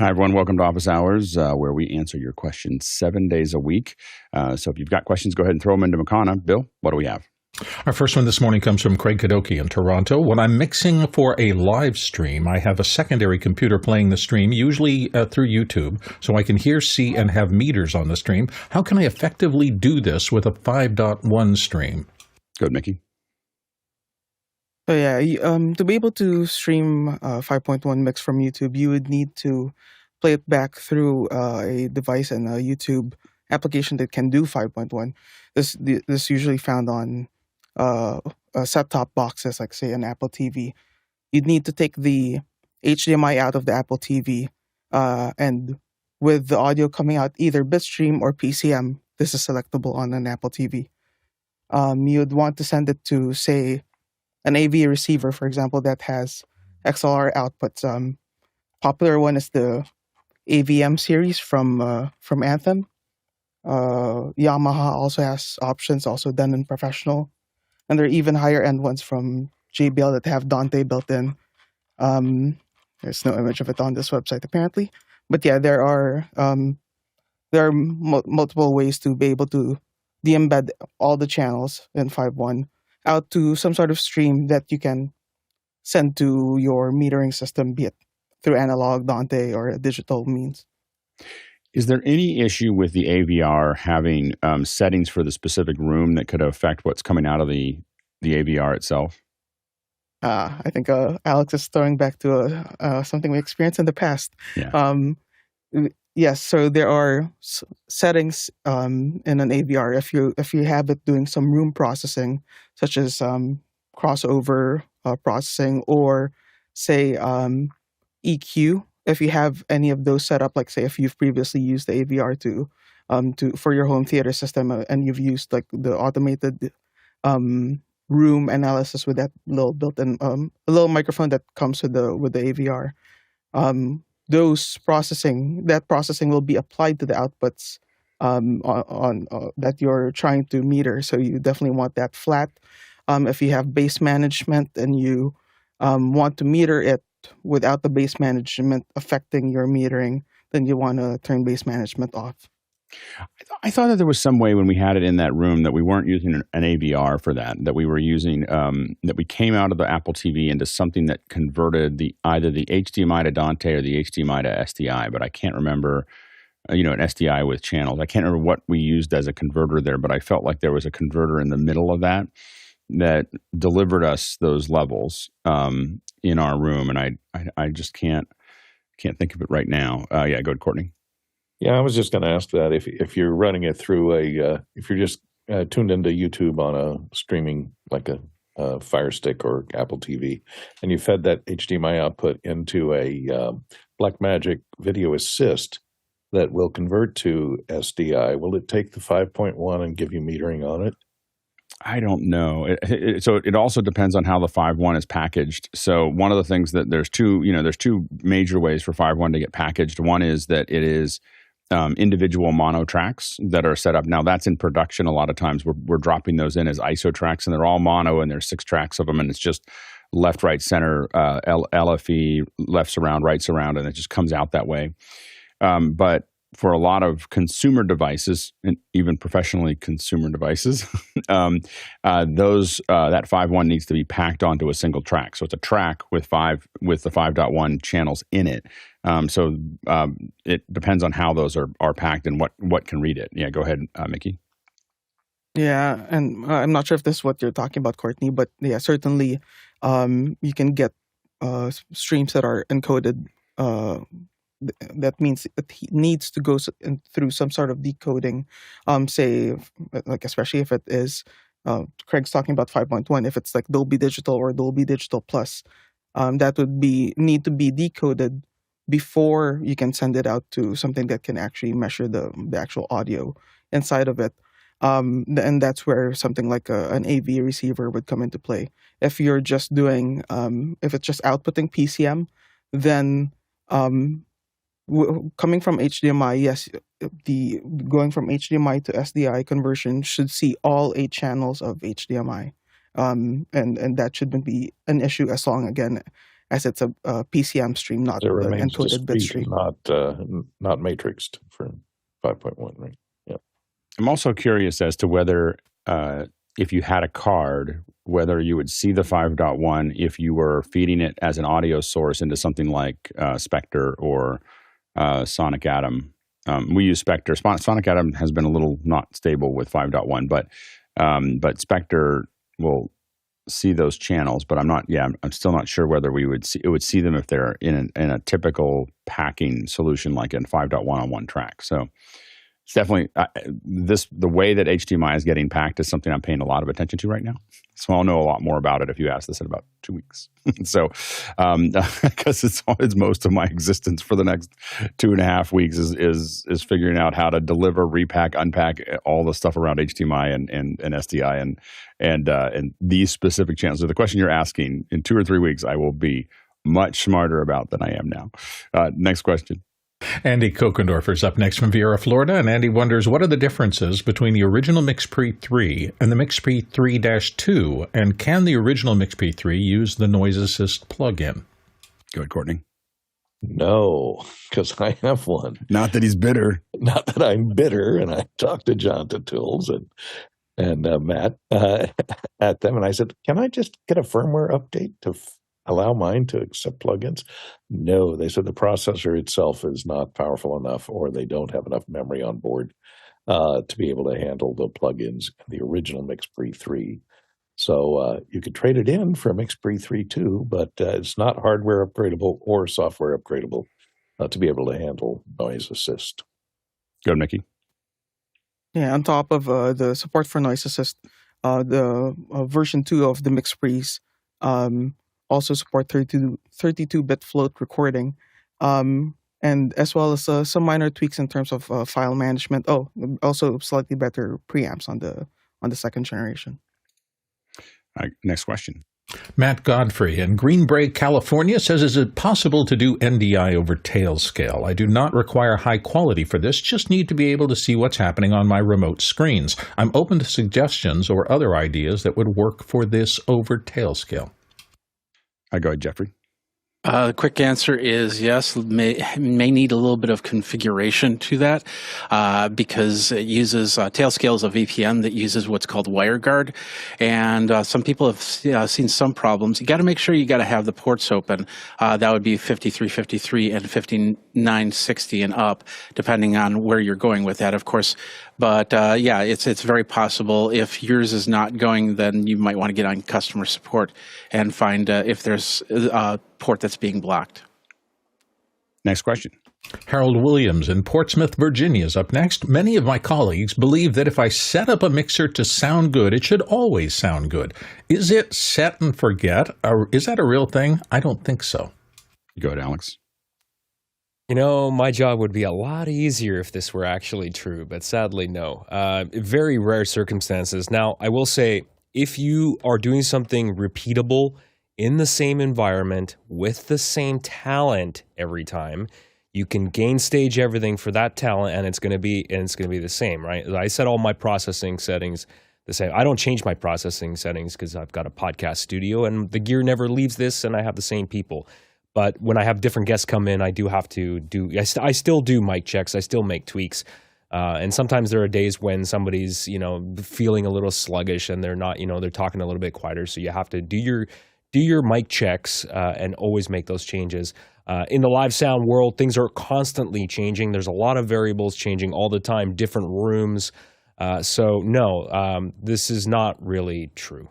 Hi, everyone. Welcome to Office Hours, where we answer your questions 7 days a week. So if you've got questions, go ahead and throw them into Makana. Bill, what do we have? Our first one this morning comes from Craig Kadoki in Toronto. When I'm mixing for a live stream, I have a secondary computer playing the stream, usually through YouTube, so I can hear, see, and have meters on the stream. How can I effectively do this with a 5.1 stream? Good, Mickey. So yeah, to be able to stream 5.1 mix from YouTube, you would need to play it back through a device and a YouTube application that can do 5.1. This usually found on set-top boxes, like say an Apple TV. You'd need to take the HDMI out of the Apple TV, and with the audio coming out either bitstream or PCM, this is selectable on an Apple TV. You'd want to send it to, say, an AV receiver, for example, that has XLR outputs. Popular one is the AVM series from ATEM. Yamaha also has options, also done in professional. And there are even higher end ones from JBL that have Dante built in. There's no image of it on this website apparently, but yeah, there are multiple ways to be able to de-embed all the channels in 5.1 out to some sort of stream that you can send to your metering system, be it through analog, Dante, or a digital means. Is there any issue with the AVR having settings for the specific room that could affect what's coming out of the AVR itself? I think Alex is throwing back to something we experienced in the past. Yeah. Yes, so there are settings in an AVR. If you have it doing some room processing, such as crossover processing, or say EQ. If you have any of those set up, like say if you've previously used the AVR to for your home theater system, and you've used like the automated room analysis with that little built-in a little microphone that comes with the AVR. That processing will be applied to the outputs on that you're trying to meter. So you definitely want that flat. If you have bass management and you want to meter it without the bass management affecting your metering, then you want to turn bass management off. I thought that there was some way when we had it in that room that we weren't using an AVR for that we were using, that we came out of the Apple TV into something that converted either the HDMI to Dante or the HDMI to SDI, but I can't remember, an SDI with channels. I can't remember what we used as a converter there, but I felt like there was a converter in the middle of that delivered us those levels in our room, and I just can't think of it right now. Yeah, go ahead, Courtney. Yeah, I was just going to ask that if you're running it through if you're just tuned into YouTube on a streaming like a Fire Stick or Apple TV, and you fed that HDMI output into a Blackmagic Video Assist that will convert to SDI, will it take the 5.1 and give you metering on it? I don't know. So it also depends on how the 5.1 is packaged. So one of the things that there's two major ways for 5.1 to get packaged. One is that it is individual mono tracks that are set up. Now that's in production. A lot of times we're dropping those in as ISO tracks, and they're all mono, and there's 6 tracks of them, and it's just left, right, center, LFE, left surround, right surround, and it just comes out that way. But for a lot of consumer devices, and even professionally consumer devices, that 5.1 needs to be packed onto a single track. So it's a track with the 5.1 channels in it. So it depends on how those are packed and what can read it. Yeah, go ahead, Mickey. Yeah, and I'm not sure if this is what you're talking about, Courtney, but yeah, certainly you can get streams that are encoded. That means it needs to go through some sort of decoding. Say, like especially if it is, Craig's talking about 5.1. If it's like Dolby Digital or Dolby Digital Plus, that would need to be decoded before you can send it out to something that can actually measure the actual audio inside of it. And that's where something like an AV receiver would come into play. If you're just doing, if it's just outputting PCM, then coming from HDMI, yes, going from HDMI to SDI conversion should see all 8 channels of HDMI, and that shouldn't be an issue as long as it's a PCM stream, not It an remains encoded bit discrete, stream. not matrixed for 5.1, right? Yeah. I'm also curious as to whether, if you had a card, whether you would see the 5.1 if you were feeding it as an audio source into something like Spectre or Sonic Atom. We use Spectre. Sonic Atom has been a little not stable with 5.1, but Spectre will see those channels. But I'm still not sure whether it would see them if they're in a typical packing solution like in 5.1 on one track. So it's definitely the way that HDMI is getting packed is something I'm paying a lot of attention to right now. So I'll know a lot more about it if you ask this in about 2 weeks. So because it's most of my existence for the next 2.5 weeks is figuring out how to deliver, repack, unpack all the stuff around HDMI and SDI and these specific channels. So the question you're asking, in 2 or 3 weeks, I will be much smarter about than I am now. Next question. Andy Kokendorfer's up next from Viera, Florida, and Andy wonders, what are the differences between the original MixPre III and the MixPre III-2, and can the original MixPre III use the NoiseAssist plugin? Go ahead, Courtney. No, because I have one. Not that he's bitter. Not that I'm bitter, and I talked to John Tools and Matt at them, and I said, can I just get a firmware update to allow mine to accept plugins? No, they said the processor itself is not powerful enough, or they don't have enough memory on board to be able to handle the plugins in the original MixPre III. So you could trade it in for a MixPre III too, but it's not hardware upgradable or software upgradable to be able to handle noise assist. Go, Nikki. Yeah, on top of the support for noise assist, the version 2 of the MixPres also support 32-bit float recording, and as well as some minor tweaks in terms of file management. Oh, also slightly better preamps on the second generation. All right, next question. Matt Godfrey in Greenbrae, California says, is it possible to do NDI over Tailscale? I do not require high quality for this, just need to be able to see what's happening on my remote screens. I'm open to suggestions or other ideas that would work for this over Tailscale. Go ahead, Jeffrey. The quick answer is yes. May need a little bit of configuration to that because it uses Tailscale is a VPN that uses what's called WireGuard, and some people have seen some problems. You got to make sure you got to have the ports open. That would be 5353 and 5960 and up, depending on where you're going with that, of course. But yeah, it's very possible. If yours is not going, then you might want to get on customer support and find if there's a port that's being blocked. Next question. Harold Williams in Portsmouth, Virginia is up next. Many of my colleagues believe that if I set up a mixer to sound good, it should always sound good. Is it set and forget? Or is that a real thing? I don't think so. Go ahead, Alex. You know, my job would be a lot easier if this were actually true, but sadly, no. Very rare circumstances. Now, I will say, if you are doing something repeatable in the same environment with the same talent every time, you can gain stage everything for that talent, and it's going to be the same, right? I set all my processing settings the same. I don't change my processing settings because I've got a podcast studio, and the gear never leaves this, and I have the same people. But when I have different guests come in, I do have to I still do mic checks. I still make tweaks. And sometimes there are days when somebody's, feeling a little sluggish and they're not, they're talking a little bit quieter. So you have to do your mic checks and always make those changes. In the live sound world, things are constantly changing. There's a lot of variables changing all the time, different rooms. So no, this is not really true.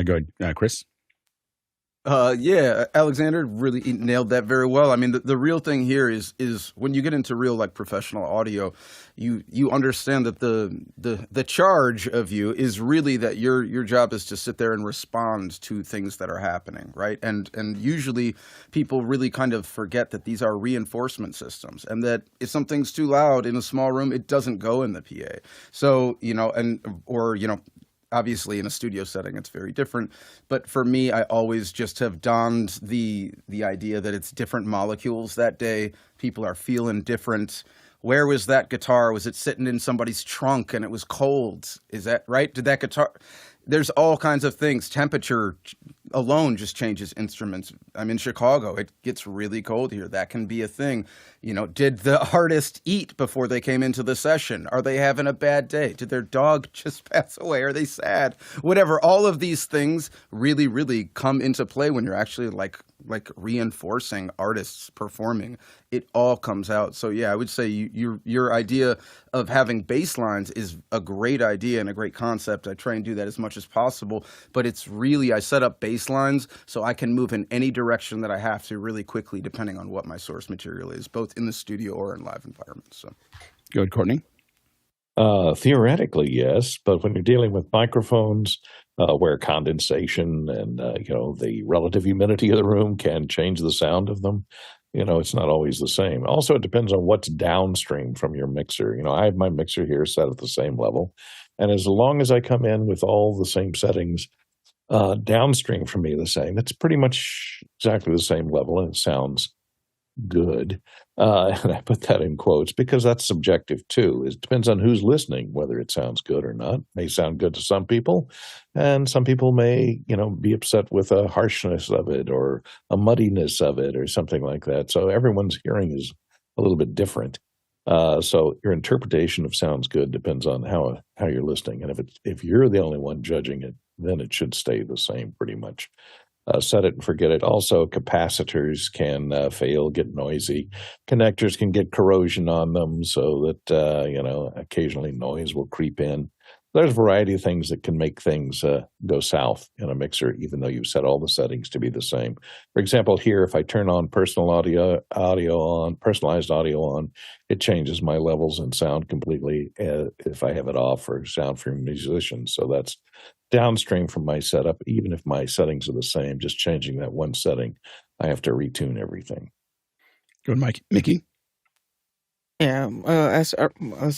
Go ahead, Chris. Yeah, Alexander really nailed that very well. I mean, the real thing here is when you get into real professional audio, you understand that the charge of you is really that your job is to sit there and respond to things that are happening, right? And usually people really kind of forget that these are reinforcement systems, and that if something's too loud in a small room, it doesn't go in the PA. So obviously, in a studio setting, it's very different. But for me, I always just have donned the idea that it's different molecules that day. People are feeling different. Where was that guitar? Was it sitting in somebody's trunk and it was cold? Is that right? Did that guitar... There's all kinds of things. Temperature, alone just changes instruments. I'm in Chicago. It gets really cold here. That can be a thing. Did the artist eat before they came into the session? Are they having a bad day? Did their dog just pass away? Are they sad? Whatever. All of these things really, really come into play when you're actually like reinforcing artists performing. It all comes out. So yeah, I would say your idea of having bass lines is a great idea and a great concept. I try and do that as much as possible, but it's really, I set up bass lines so I can move in any direction that I have to really quickly, depending on what my source material is, both in the studio or in live environments. So Go ahead, Courtney. Theoretically, yes, but when you're dealing with microphones, where condensation and the relative humidity of the room can change the sound of them, it's not always the same. Also, it depends on what's downstream from your mixer. I have my mixer here set at the same level, and as long as I come in with all the same settings downstream from me the same, it's pretty much exactly the same level, and it sounds good. And I put that in quotes because that's subjective too. It depends on who's listening, whether it sounds good or not. It may sound good to some people, and some people may, be upset with a harshness of it or a muddiness of it or something like that. So everyone's hearing is a little bit different. So your interpretation of sounds good depends on how you're listening. And if you're the only one judging it, then it should stay the same pretty much. Set it and forget it. Also, capacitors can fail, get noisy. Connectors can get corrosion on them so that, occasionally noise will creep in. There's a variety of things that can make things go south in a mixer, even though you've set all the settings to be the same. For example, here, if I turn on personalized audio on, it changes my levels and sound completely if I have it off for sound for musicians. So that's downstream from my setup. Even if my settings are the same, just changing that one setting, I have to retune everything. Go ahead, Mickey. Yeah, as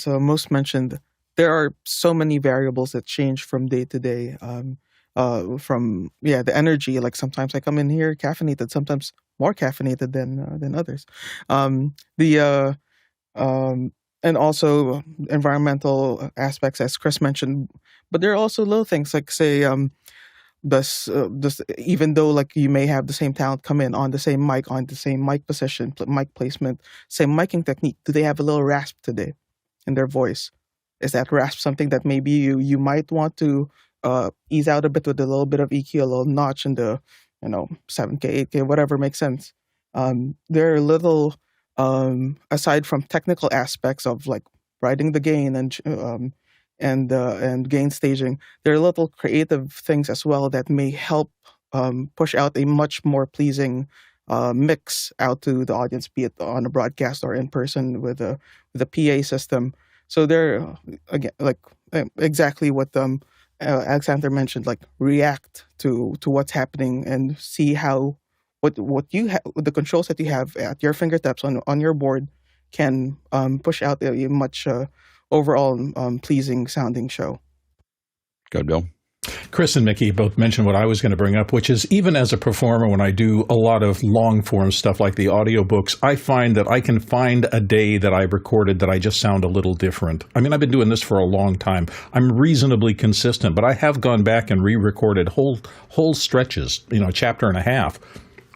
most mentioned, there are so many variables that change from day to day. From the energy. Like sometimes I come in here caffeinated, sometimes more caffeinated than others. And also environmental aspects, as Chris mentioned. But there are also little things like, say, even though like you may have the same talent come in on the same mic position, mic placement, same miking technique, do they have a little rasp today in their voice? Is that rasp something that maybe you might want to ease out a bit with a little bit of EQ, a little notch in the 7K, 8K, whatever makes sense? There are little aside from technical aspects of like writing the gain and gain staging, there are little creative things as well that may help push out a much more pleasing mix out to the audience, be it on a broadcast or in person with a PA system. So there, again, like exactly what Alexander mentioned, like react to what's happening and see how what you have, the controls that you have at your fingertips on your board can push out a much overall pleasing sounding show. Go ahead, Bill. Chris and Mickey both mentioned what I was going to bring up, which is even as a performer, when I do a lot of long form stuff like the audiobooks, I find that I can find a day that I've recorded that I just sound a little different. I mean, I've been doing this for a long time. I'm reasonably consistent, but I have gone back and re-recorded whole stretches, a chapter and a half,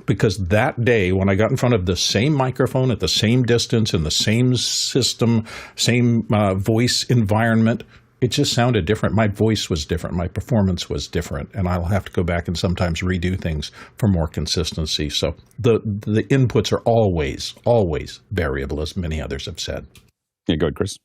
because that day when I got in front of the same microphone at the same distance in the same system, same voice environment, it just sounded different. My voice was different. My performance was different. And I'll have to go back and sometimes redo things for more consistency. So the inputs are always variable, as many others have said. Yeah, go ahead, Chris.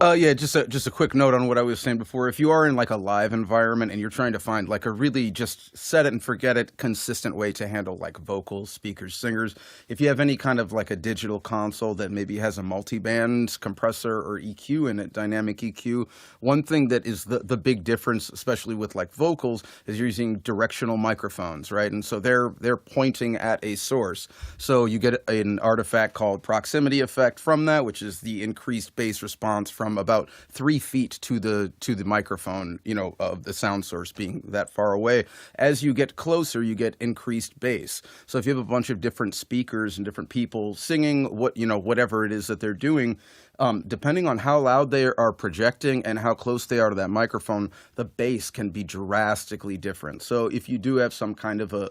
Just a quick note on what I was saying before. If you are in like a live environment and you're trying to find like a really just set it and forget it consistent way to handle like vocals, speakers, singers, if you have any kind of like a digital console that maybe has a multi-band compressor or EQ in it, dynamic EQ, one thing that is the big difference, especially with like vocals, is you're using directional microphones, right? And so they're pointing at a source. So you get an artifact called proximity effect from that, which is the increased bass response from from about 3 feet to the microphone, of the sound source being that far away. As you get closer, you get increased bass. So if you have a bunch of different speakers and different people singing whatever it is that they're doing, depending on how loud they are projecting and how close they are to that microphone, the bass can be drastically different. So if you do have some kind of a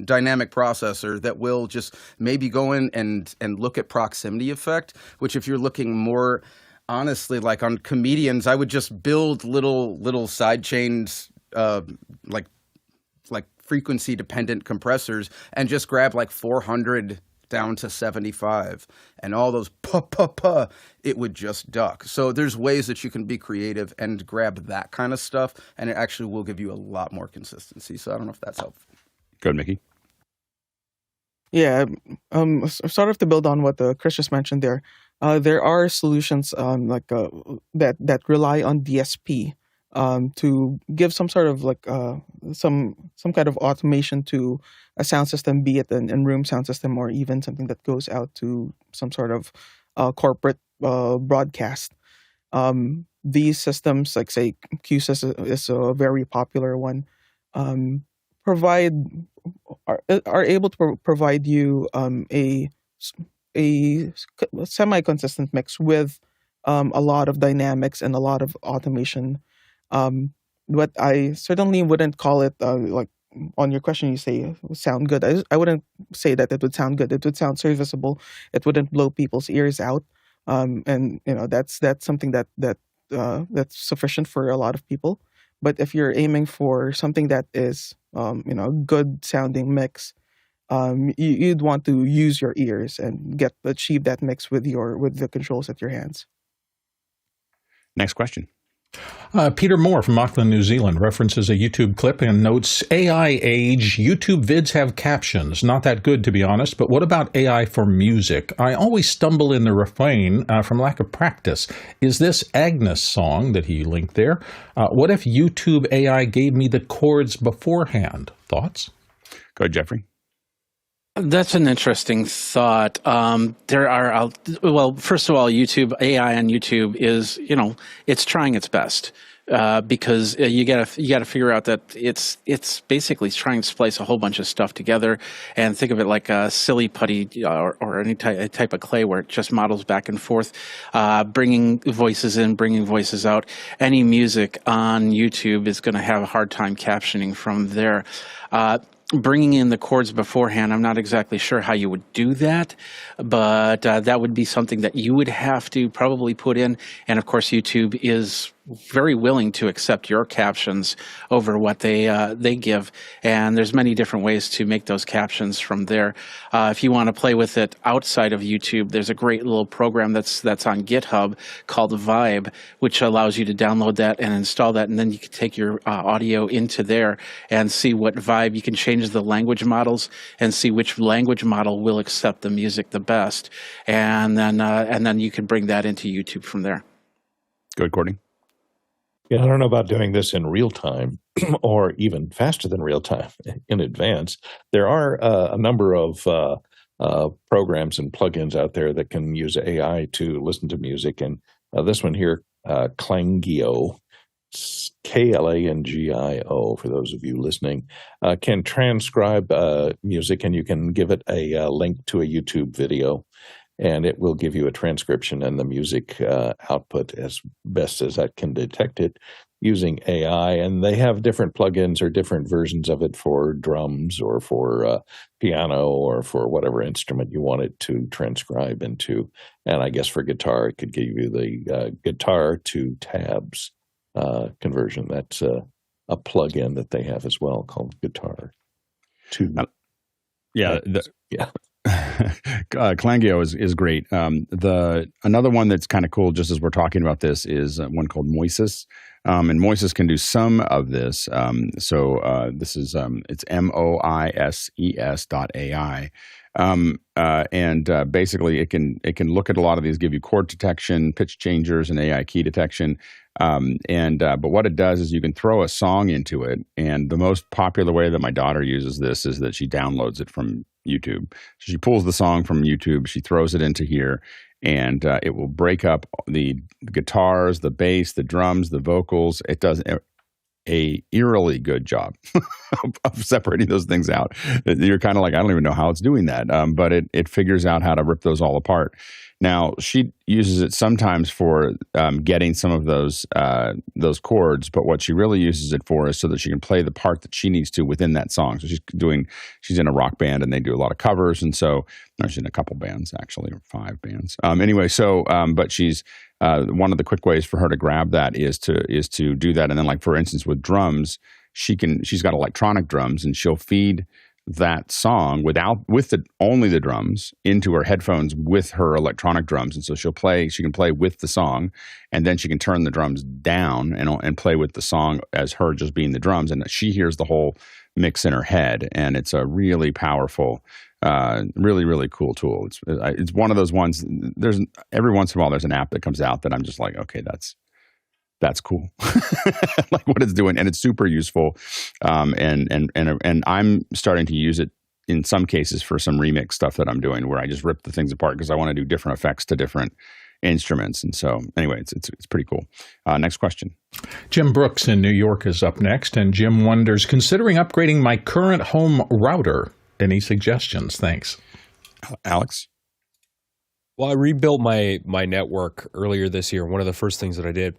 dynamic processor that will just maybe go in and look at proximity effect, which if you're looking more honestly like on comedians, I would just build little side chains, like frequency dependent compressors, and just grab like 400 down to 75, and all those pa, it would just duck. So there's ways that you can be creative and grab that kind of stuff, and it actually will give you a lot more consistency. So I don't know if that's helpful. Go ahead, Mickey. Yeah, sort of to build on what Chris just mentioned there, there are solutions that rely on DSP to give some sort of some kind of automation to a sound system, be it an in-room sound system or even something that goes out to some sort of corporate broadcast. These systems, like say QSys is a very popular one, are able to provide you a semi-consistent mix with a lot of dynamics and a lot of automation. But I certainly wouldn't call it like on your question. You say sound good. I wouldn't say that it would sound good. It would sound serviceable. It wouldn't blow people's ears out. And that's something that's sufficient for a lot of people. But if you're aiming for something that is good sounding mix, you'd want to use your ears and achieve that mix with the controls at your hands. Next question. Peter Moore from Auckland, New Zealand references a YouTube clip and notes, AI age, YouTube vids have captions. Not that good, to be honest, but what about AI for music? I always stumble in the refrain from lack of practice. Is this Agnes song that he linked there? What if YouTube AI gave me the chords beforehand? Thoughts? Go ahead, Jeffrey. That's an interesting thought. There are, first of all, AI on YouTube is, it's trying its best, because you gotta figure out that it's basically trying to splice a whole bunch of stuff together, and think of it like a silly putty or any type of clay where it just models back and forth, bringing voices in, bringing voices out. Any music on YouTube is going to have a hard time captioning from there. Bringing in the chords beforehand, I'm not exactly sure how you would do that, but that would be something that you would have to probably put in. And of course, YouTube is very willing to accept your captions over what they give. And there's many different ways to make those captions from there. If you want to play with it outside of YouTube, there's a great little program that's on GitHub called Vibe, which allows you to download that and install that. And then you can take your audio into there and see what Vibe, you can change the language models and see which language model will accept the music the best. And then you can bring that into YouTube from there. Go ahead, Courtney. Yeah, I don't know about doing this in real time or even faster than real time in advance. There are a number of programs and plugins out there that can use AI to listen to music. And this one here, Klangio, Klangio, for those of you listening, can transcribe music, and you can give it a link to a YouTube video, and it will give you a transcription and the music output as best as that can detect it using AI. And they have different plugins or different versions of it for drums or for piano or for whatever instrument you want it to transcribe into. And I guess for guitar, it could give you the guitar to tabs conversion. That's a plugin that they have as well called Guitar to. Yeah. Yeah. Klangio is great. Another one that's kind of cool, just as we're talking about this, is one called MoiseAssist. And MoiseAssist can do some of this. This is it's MoiseAssist.ai. Basically it can look at a lot of these, give you chord detection, pitch changers, and AI key detection. But what it does is you can throw a song into it. And the most popular way that my daughter uses this is that she downloads it from YouTube. So she pulls the song from YouTube, she throws it into here, and it will break up the guitars, the bass, the drums, the vocals. It does a eerily good job of separating those things out. You're kind of like, I don't even know how it's doing that, but it figures out how to rip those all apart. Now, she uses it sometimes for getting some of those chords, but what she really uses it for is so that she can play the part that she needs to within that song. So she's in a rock band, and they do a lot of covers, and so she's in a couple bands actually, or 5 bands. Anyway, so but she's one of the quick ways for her to grab that is to do that, and then like for instance with drums, she's got electronic drums, and she'll feed that song with only the drums into her headphones with her electronic drums, and so she can play with the song, and then she can turn the drums down and play with the song as her just being the drums, and she hears the whole mix in her head, and it's a really powerful, really, really cool tool. It's one of those ones. There's every once in a while there's an app that comes out that I'm just like, okay, that's cool, like what it's doing, and it's super useful. And I'm starting to use it in some cases for some remix stuff that I'm doing, where I just rip the things apart because I want to do different effects to different instruments. And so, anyway, it's pretty cool. Next question. Jim Brooks in New York is up next, and Jim wonders, considering upgrading my current home router, any suggestions? Thanks, Alex. Well, I rebuilt my network earlier this year. One of the first things that I did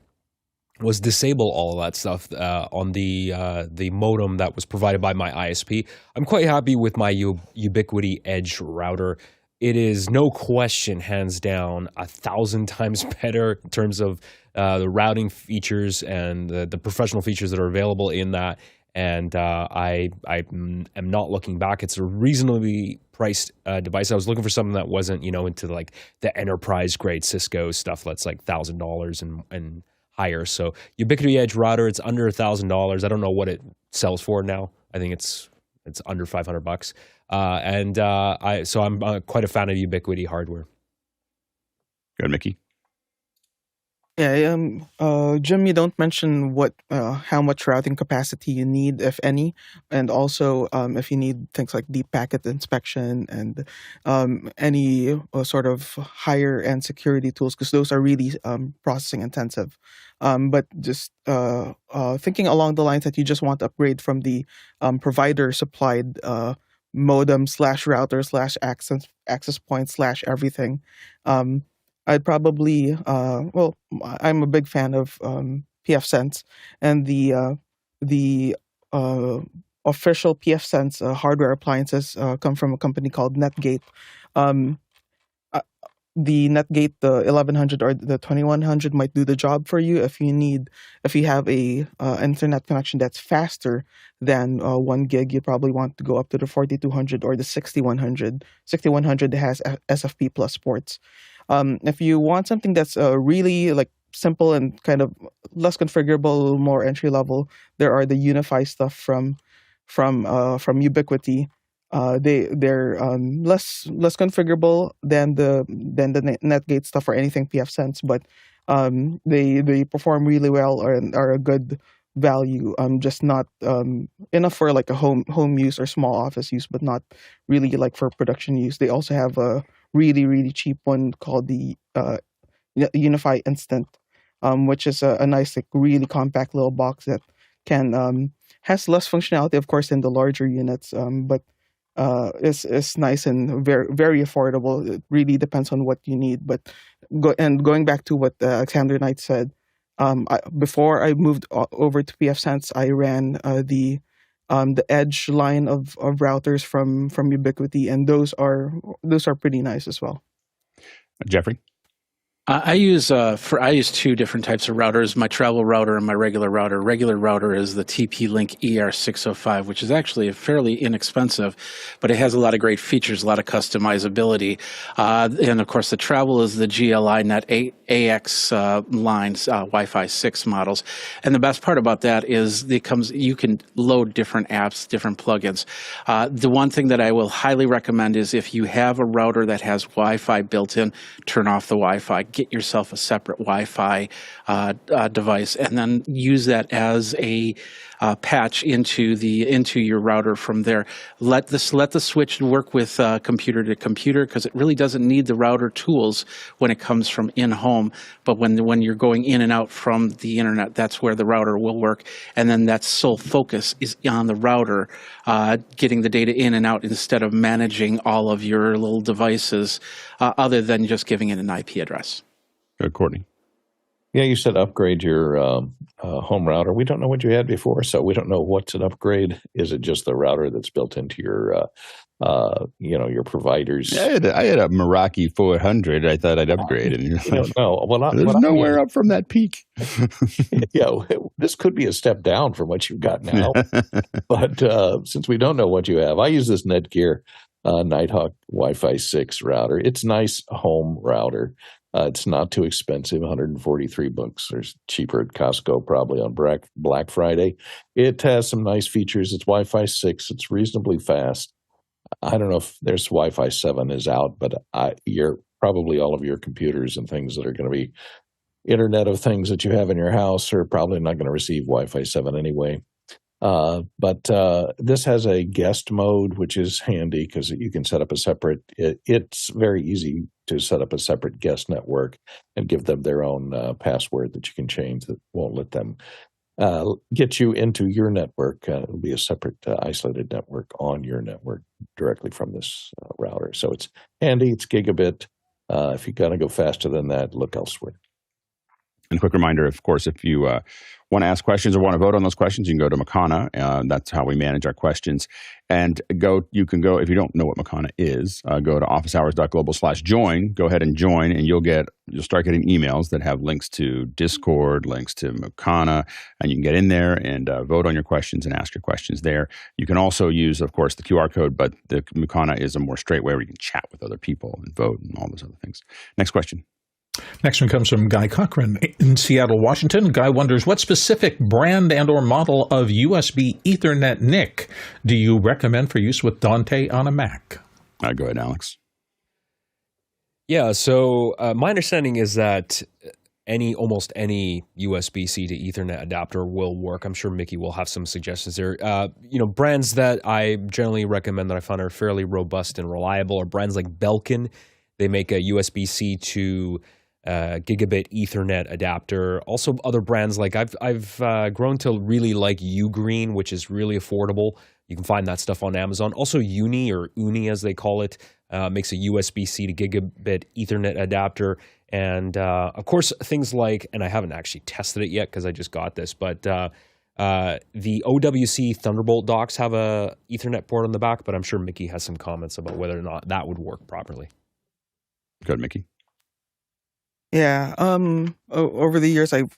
was disable all of that stuff on the modem that was provided by my ISP. I'm quite happy with my Ubiquiti Edge router. It is no question, hands down, 1,000 times better in terms of the routing features and the professional features that are available in that. And I am not looking back. It's a reasonably priced device. I was looking for something that wasn't, into like the enterprise grade Cisco stuff that's like $1,000 and higher. So Ubiquiti Edge router, it's under $1,000. I don't know what it sells for now. I think it's under $500. I'm quite a fan of Ubiquiti hardware. Good, Mickey. Yeah, Jim, you don't mention how much routing capacity you need, if any, and also if you need things like deep packet inspection and any sort of higher end security tools, because those are really processing intensive. But just thinking along the lines that you just want to upgrade from the provider supplied modem / router / access point / everything. I'd probably, I'm a big fan of pfSense, and the official pfSense hardware appliances come from a company called Netgate. The Netgate, the 1100 or the 2100 might do the job for you if you have a internet connection that's faster than 1 gig. You probably want to go up to the 4200 or the 6100. 6100 has SFP plus ports. If you want something that's really like simple and kind of less configurable, more entry level, there are the Unify stuff from Ubiquiti. They're less configurable than the Netgate stuff or anything pfSense, but they perform really well and are a good value. Just not enough for like a home use or small office use, but not really like for production use. They also have a really, really cheap one called the Unify Instant, which is a nice, like, really compact little box that can has less functionality, of course, than the larger units, but is nice and very, very affordable. It really depends on what you need. But going back to what Alexander Knight said, before I moved over to pfSense, I ran the Edge line of routers from Ubiquiti, and those are pretty nice as well. Jeffrey? I use 2 different types of routers, my travel router and my regular router. Regular router is the TP-Link ER605, which is actually fairly inexpensive, but it has a lot of great features, a lot of customizability. And of course, the travel is the GLI-Net AX lines, Wi-Fi 6 models. And the best part about that is you can load different apps, different plugins. The one thing that I will highly recommend is if you have a router that has Wi-Fi built in, turn off the Wi-Fi. get yourself a separate Wi-Fi device, and then use that as a patch into your router from there. Let the switch work with computer to computer, because it really doesn't need the router tools when it comes from in-home. But when you're going in and out from the internet, that's where the router will work. And then that sole focus is on the router, getting the data in and out instead of managing all of your little devices, other than just giving it an IP address. Good, Courtney. Yeah, you said upgrade your home router. We don't know what you had before, so we don't know what's an upgrade. Is it just the router that's built into your, your providers? I had a Meraki 400. I thought I'd upgrade, and you're like, no. Well, there's nowhere up from that peak. Yeah, this could be a step down from what you've got now. But since we don't know what you have, I use this Netgear Nighthawk Wi-Fi 6 router. It's a nice home router. It's not too expensive, $143. There's cheaper at Costco, probably on Black Friday. It has some nice features. It's Wi-Fi 6. It's reasonably fast. I don't know if there's Wi-Fi 7 is out, but probably all of your computers and things that are going to be Internet of Things that you have in your house are probably not going to receive Wi-Fi 7 anyway. But this has a guest mode, which is handy because you can set up a separate, it's very easy to set up a separate guest network and give them their own password that you can change that won't let them get you into your network. It'll be a separate isolated network on your network directly from this router. So it's handy. It's gigabit. If you're going to go faster than that, look elsewhere. And a quick reminder, of course, if you want to ask questions or want to vote on those questions, you can go to Makana. That's how we manage our questions. And you can go, if you don't know what Makana is, go to officehours.global/join. Go ahead and join, and you'll start getting emails that have links to Discord, links to Makana, and you can get in there and vote on your questions and ask your questions there. You can also use, of course, the QR code, but the Makana is a more straight way where you can chat with other people and vote and all those other things. Next question. Next one comes from Guy Cochran in Seattle, Washington. Guy wonders, what specific brand and or model of USB Ethernet NIC do you recommend for use with Dante on a Mac? Go ahead, Alex. Yeah, so my understanding is that almost any USB-C to Ethernet adapter will work. I'm sure Mickey will have some suggestions there. Brands that I generally recommend that I find are fairly robust and reliable are brands like Belkin. They make a USB-C to gigabit Ethernet adapter. Also, other brands like I've grown to really like Ugreen, which is really affordable. You can find that stuff on Amazon. Also, Uni as they call it, makes a USB-C to gigabit Ethernet adapter. And of course, things like, and I haven't actually tested it yet because I just got this, but the OWC Thunderbolt docks have a Ethernet port on the back. But I'm sure Mickey has some comments about whether or not that would work properly. Good, Mickey. Yeah. Over the years, I've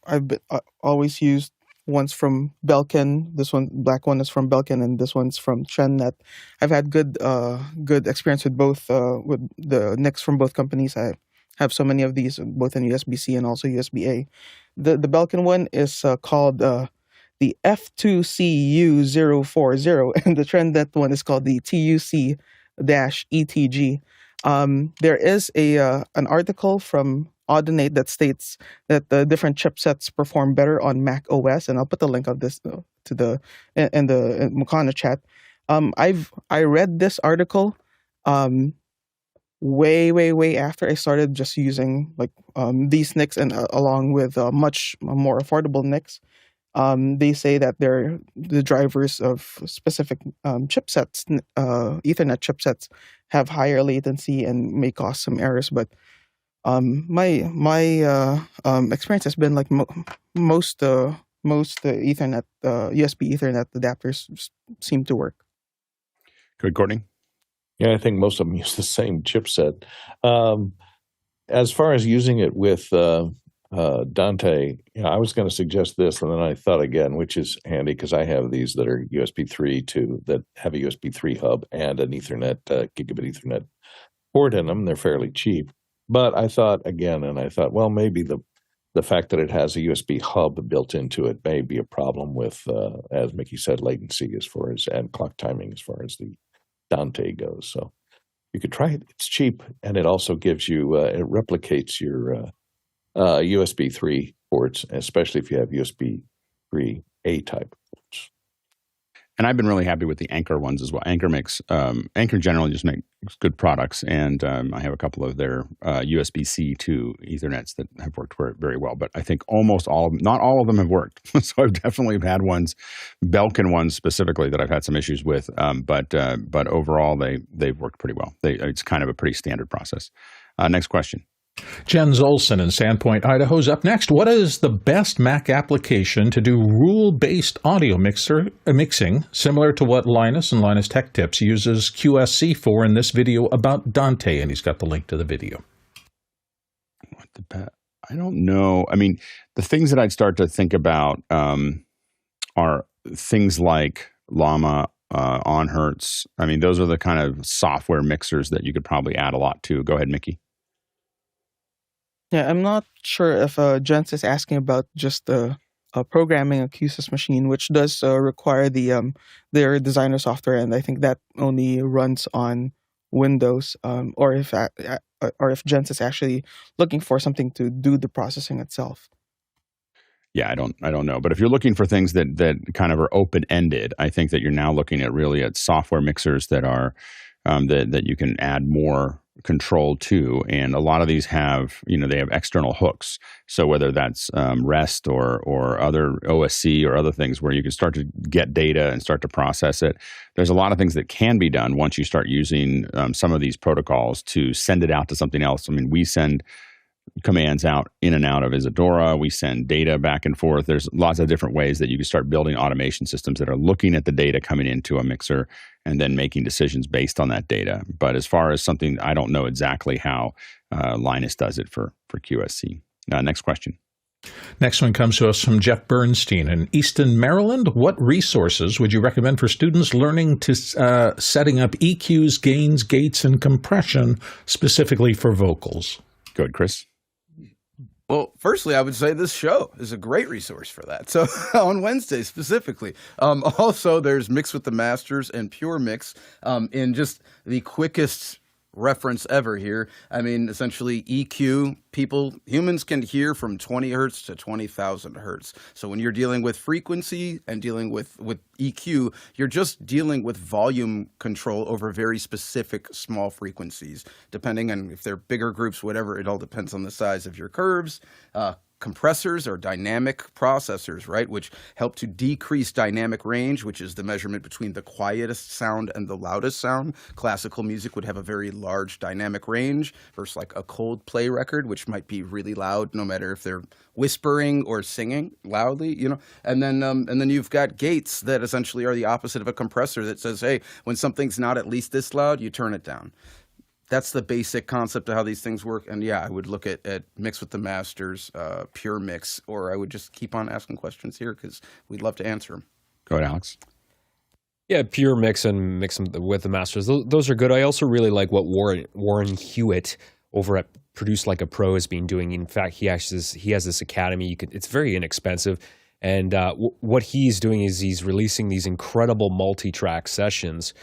always used ones from Belkin. This black one is from Belkin, and this one's from TrendNet. I've had good experience with both with the NICs from both companies. I have so many of these, both in USB-C and also USB-A. The Belkin one is called the F2CU040, and the TrendNet one is called the TUC-ETG. There is an article from Audinate that states that the different chipsets perform better on Mac OS, and I'll put the link of this in the Makana chat. I read this article way after I started just using these NICs, and along with much more affordable NICs. They say that the drivers of specific chipsets, Ethernet chipsets, have higher latency and may cause some errors. But my experience has been like most Ethernet USB Ethernet adapters seem to work. Good, Courtney. Yeah, I think most of them use the same chipset. As far as using it with Dante, I was going to suggest this, and then I thought again, which is handy because I have these that are USB 3 that have a USB 3 hub and an Ethernet, gigabit Ethernet port in them. They're fairly cheap. But I thought again, well, maybe the fact that it has a USB hub built into it may be a problem with, as Mickey said, latency and clock timing as far as the Dante goes. So you could try it. It's cheap, and it also gives you, it replicates your USB 3 ports, especially if you have USB 3A type ports. And I've been really happy with the Anchor ones as well. Anchor generally just makes good products, and I have a couple of their USB-C to Ethernets that have worked very well. But I think not all of them have worked. So I've definitely had ones, Belkin ones specifically, that I've had some issues with. But overall, they've worked pretty well. It's kind of a pretty standard process. Next question. Jens Olson in Sandpoint, Idaho is up next. What is the best Mac application to do rule-based audio mixing, similar to what Linus and Linus Tech Tips uses QSC for in this video about Dante? And he's got the link to the video. I don't know. I mean, the things that I'd start to think about are things like Llama, OnHertz. I mean, those are the kind of software mixers that you could probably add a lot to. Go ahead, Mickey. Yeah, I'm not sure if Jens is asking about just programming a QSys machine, which does require their designer software, and I think that only runs on Windows. Or if Jens is actually looking for something to do the processing itself. Yeah, I don't know. But if you're looking for things that kind of are open-ended, I think that you're now looking at software mixers that are that you can add more control to, and a lot of these have they have external hooks. So whether that's REST or other OSC or other things where you can start to get data and start to process it, there's a lot of things that can be done once you start using some of these protocols to send it out to something else. I mean, we send commands out in and out of Isadora. We send data back and forth. There's lots of different ways that you can start building automation systems that are looking at the data coming into a mixer and then making decisions based on that data. But as far as something, I don't know exactly how Linus does it for QSC. Next question. Next one comes to us from Jeff Bernstein in Easton, Maryland. What resources would you recommend for students learning to setting up EQs, gains, gates, and compression specifically for vocals? Good, Chris. Well, firstly, I would say this show is a great resource for that. So on Wednesday specifically. Also, there's Mix with the Masters and Pure Mix in just the quickest reference ever here. I mean, essentially EQ, humans can hear from 20 hertz to 20,000 hertz. So when you're dealing with frequency and dealing with EQ, you're just dealing with volume control over very specific small frequencies, depending on if they're bigger groups, whatever. It all depends on the size of your curves. Compressors are dynamic processors, right, which help to decrease dynamic range, which is the measurement between the quietest sound and the loudest sound. Classical music would have a very large dynamic range versus like a Coldplay record, which might be really loud no matter if they're whispering or singing loudly, And then you've got gates that essentially are the opposite of a compressor that says, hey, when something's not at least this loud, you turn it down. That's the basic concept of how these things work. And yeah, I would look at Mix with the Masters, Pure Mix, or I would just keep on asking questions here because we'd love to answer them. Go ahead, Alex. Yeah, Pure Mix and Mix with the Masters. Those are good. I also really like what Warren Hewitt over at Produce Like a Pro has been doing. In fact, he has this academy. It's very inexpensive. And what he's doing is he's releasing these incredible multi-track sessions,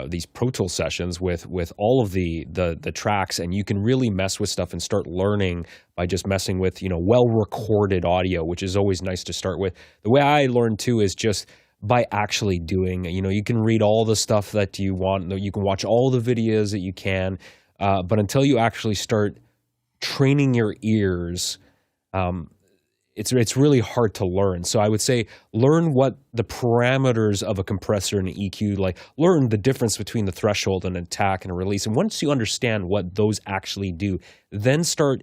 these Pro Tool sessions with all of the tracks, and you can really mess with stuff and start learning by just messing with well-recorded audio, which is always nice to start with. The way I learn too is just by actually doing. You can read all the stuff that you want, you can watch all the videos that you can, but until you actually start training your ears, it's really hard to learn. So I would say learn what the parameters of a compressor and an EQ, like learn the difference between the threshold and an attack and a release. And once you understand what those actually do, then start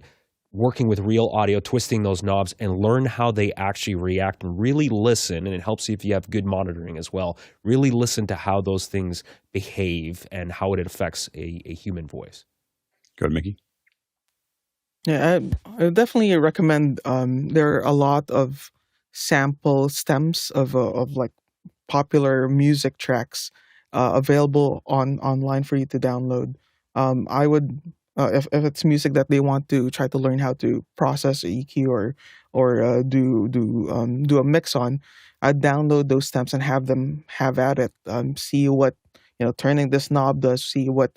working with real audio, twisting those knobs, and learn how they actually react and really listen. And it helps you if you have good monitoring as well. Really listen to how those things behave and how it affects a human voice. Go ahead, Mickey. Yeah, I would definitely recommend. There are a lot of sample stems of like popular music tracks available online for you to download. I would, if it's music that they want to try to learn how to process EQ or do a mix on, I'd download those stems and have them have at it. See what turning this knob does. See what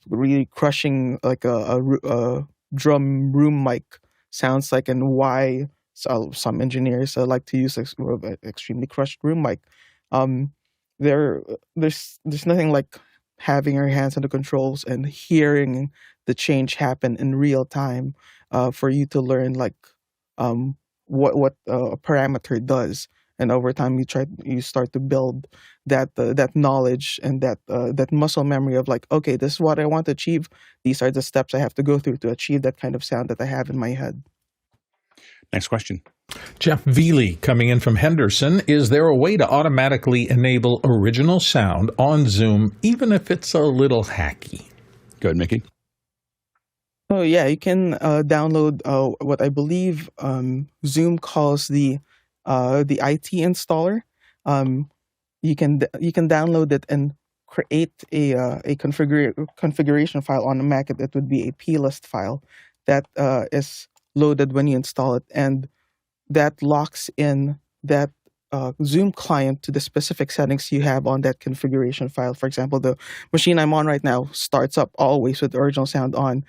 really crushing like a drum room mic sounds like and why some engineers like to use extremely crushed room mic. Um, there's nothing like having your hands on the controls and hearing the change happen in real time for you to learn like what a parameter does, and over time you start to build that knowledge and that muscle memory of like, okay, this is what I want to achieve. These are the steps I have to go through to achieve that kind of sound that I have in my head. Next question. Jeff Veely coming in from Henderson. Is there a way to automatically enable original sound on Zoom, even if it's a little hacky? Go ahead, Mickey. Oh yeah, you can download what I believe Zoom calls the IT installer. You can download it and create a configuration file on the Mac. It would be a plist file that is loaded when you install it, and that locks in that Zoom client to the specific settings you have on that configuration file. For example, the machine I'm on right now starts up always with original sound on.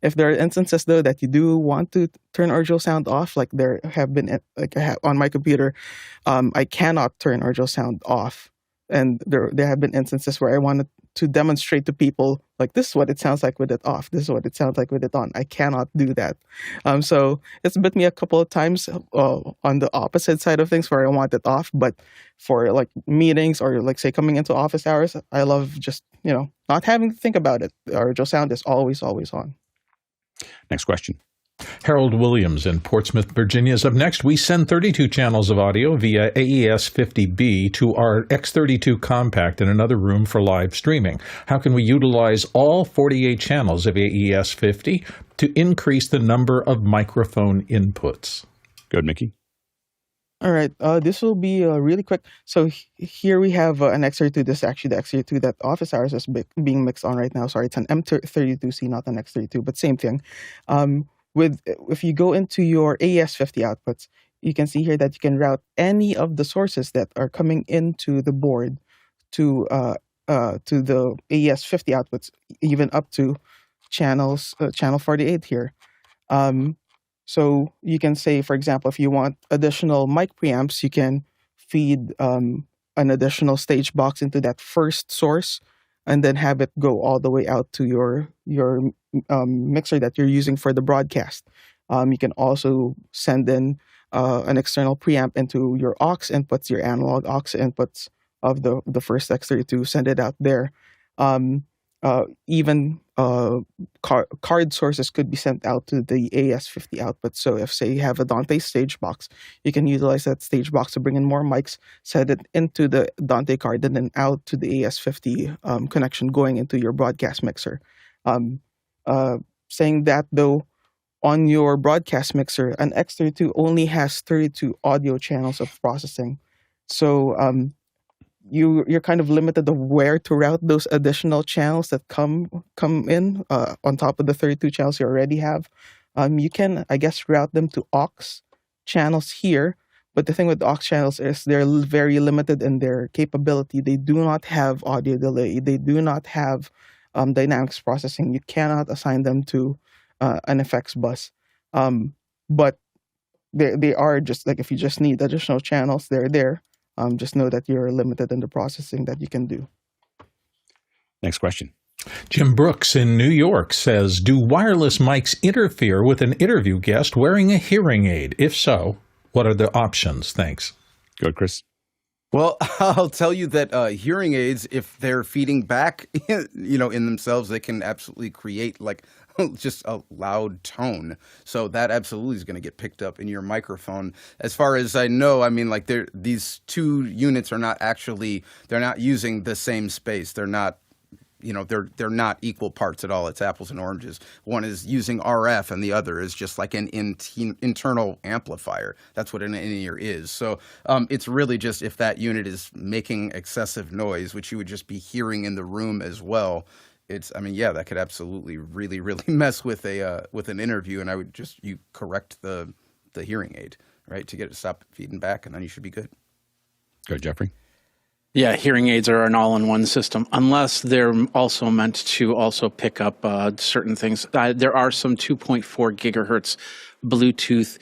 If there are instances though that you do want to turn original sound off, like there have been on my computer, I cannot turn original sound off. And there have been instances where I wanted to demonstrate to people, like, this is what it sounds like with it off. This is what it sounds like with it on. I cannot do that. So it's bit me a couple of times on the opposite side of things where I want it off. But for like meetings or like say coming into office hours, I love just, not having to think about it. The original sound is always, always on. Next question. Harold Williams in Portsmouth, Virginia is up next. We send 32 channels of audio via AES 50B to our X32 Compact in another room for live streaming. How can we utilize all 48 channels of AES 50 to increase the number of microphone inputs? Go ahead, Mickey. All right, this will be really quick. So here we have an X32. This is actually the X32 that office hours is being mixed on right now. Sorry, it's an M32C, not an X32, but same thing. If you go into your AES50 outputs, you can see here that you can route any of the sources that are coming into the board to the AES50 outputs, even up to channel 48 here. So you can say, for example, if you want additional mic preamps, you can feed an additional stage box into that first source, and then have it go all the way out to your mixer that you're using for the broadcast. You can also send in an external preamp into your aux inputs, your analog aux inputs of the first X32, send it out there. Even card sources could be sent out to the AES50 output. So if, say, you have a Dante stage box, you can utilize that stage box to bring in more mics, set it into the Dante card, and then out to the AES50 connection going into your broadcast mixer. Saying that, though, on your broadcast mixer, an X32 only has 32 audio channels of processing. So you're kind of limited of where to route those additional channels that come in on top of the 32 channels you already have. You can, I guess, route them to aux channels here. But the thing with aux channels is they're very limited in their capability. They do not have audio delay. They do not have dynamics processing. You cannot assign them to an effects bus. But they are just like, if you just need additional channels, they're there. Just know that you're limited in the processing that you can do. Next question. Jim Brooks in New York says, do wireless mics interfere with an interview guest wearing a hearing aid? If so, what are the options? Thanks. Go ahead, Chris. Well, I'll tell you that hearing aids, if they're feeding back, in themselves, they can absolutely create like just a loud tone. So that absolutely is going to get picked up in your microphone. As far as I know, I mean, like these two units are not they're not using the same space. They're not, they're not equal parts at all. It's apples and oranges. One is using RF and the other is just like an internal amplifier. That's what an in-ear is. So it's really just if that unit is making excessive noise, which you would just be hearing in the room as well. That could absolutely really, really mess with an interview, and I would you correct the hearing aid, right, to get it to stop feeding back, and then you should be good. Go, Jeffrey. Yeah, hearing aids are an all-in-one system, unless they're also meant to also pick up certain things. There are some 2.4 gigahertz Bluetooth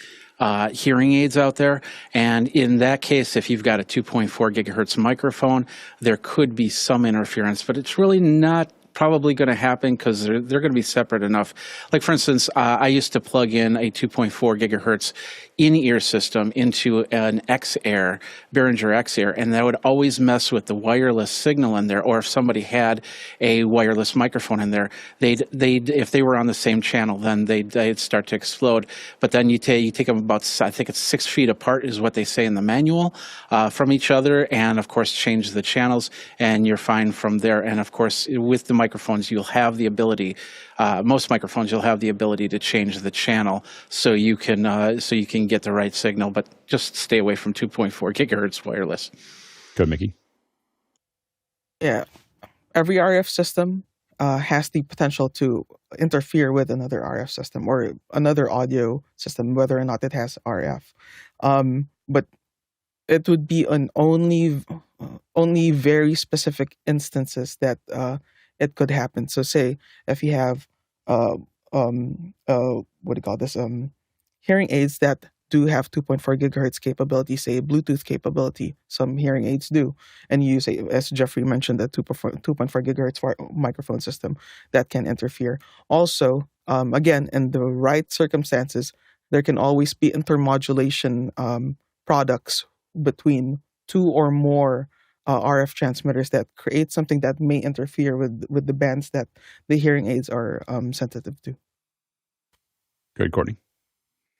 hearing aids out there, and in that case, if you've got a 2.4 gigahertz microphone, there could be some interference, but it's really not probably going to happen because they're going to be separate enough. Like, for instance, I used to plug in a 2.4 gigahertz in-ear system into an X-Air, Behringer X-Air, and that would always mess with the wireless signal in there. Or if somebody had a wireless microphone in there, if they were on the same channel, then they'd start to explode. But then you take them about, I think it's 6 feet apart is what they say in the manual, from each other, and of course change the channels, and you're fine from there. And of course, with the microphones, you'll have the ability. Most microphones, you'll have the ability to change the channel so you can get the right signal, but just stay away from 2.4 gigahertz wireless. Good, Mickey. Yeah, every RF system has the potential to interfere with another RF system or another audio system, whether or not it has RF. But it would be an only very specific instances that it could happen. So, say if you have what do you call this? Hearing aids that do have 2.4 gigahertz capability, say Bluetooth capability. Some hearing aids do, and you use, as Jeffrey mentioned, the 2.4 gigahertz microphone system that can interfere. Also, again, in the right circumstances, there can always be intermodulation products between two or more RF transmitters that create something that may interfere with the bands that the hearing aids are sensitive to. Good, Courtney.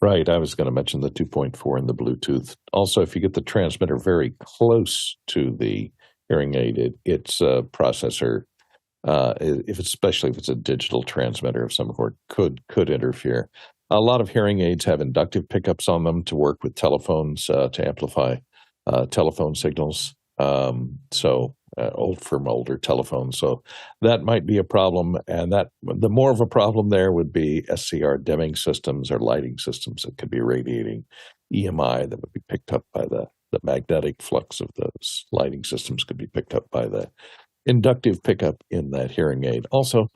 Right. I was going to mention the 2.4 and the Bluetooth. Also, if you get the transmitter very close to the hearing aid, its processor, especially if it's a digital transmitter of some sort, could interfere. A lot of hearing aids have inductive pickups on them to work with telephones to amplify telephone signals. From older telephones. So that might be a problem. And that the more of a problem there would be SCR dimming systems or lighting systems that could be radiating EMI that would be picked up by the magnetic flux of those lighting systems could be picked up by the inductive pickup in that hearing aid. Also,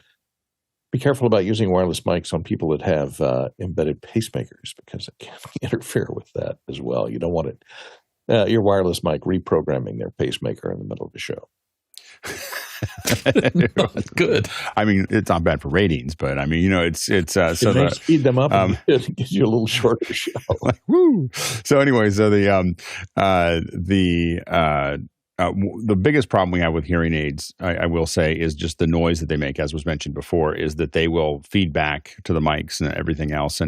be careful about using wireless mics on people that have embedded pacemakers because it can interfere with that as well. You don't want it. Your wireless mic reprogramming their pacemaker in the middle of the show. That's good. I mean, it's not bad for ratings, but I mean, it's so speed them up and it gives you a little shorter show. Like, woo. So anyway, so the biggest problem we have with hearing aids, I will say, is just the noise that they make, as was mentioned before, is that they will feed back to the mics and everything else.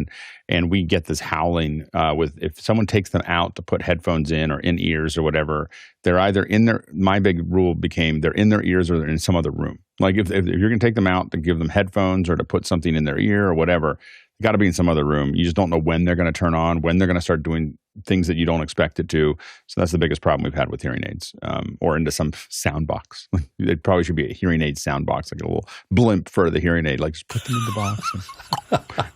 And we get this howling if someone takes them out to put headphones in or in ears or whatever, they're either in their, my big rule became they're in their ears or they're in some other room. Like if you're going to take them out to give them headphones or to put something in their ear or whatever, got to be in some other room. You just don't know when they're going to turn on, when they're going to start doing things that you don't expect it to. So that's the biggest problem we've had with hearing aids, or into some sound box. It probably should be a hearing aid sound box, like a little blimp for the hearing aid. Like just put them in the box,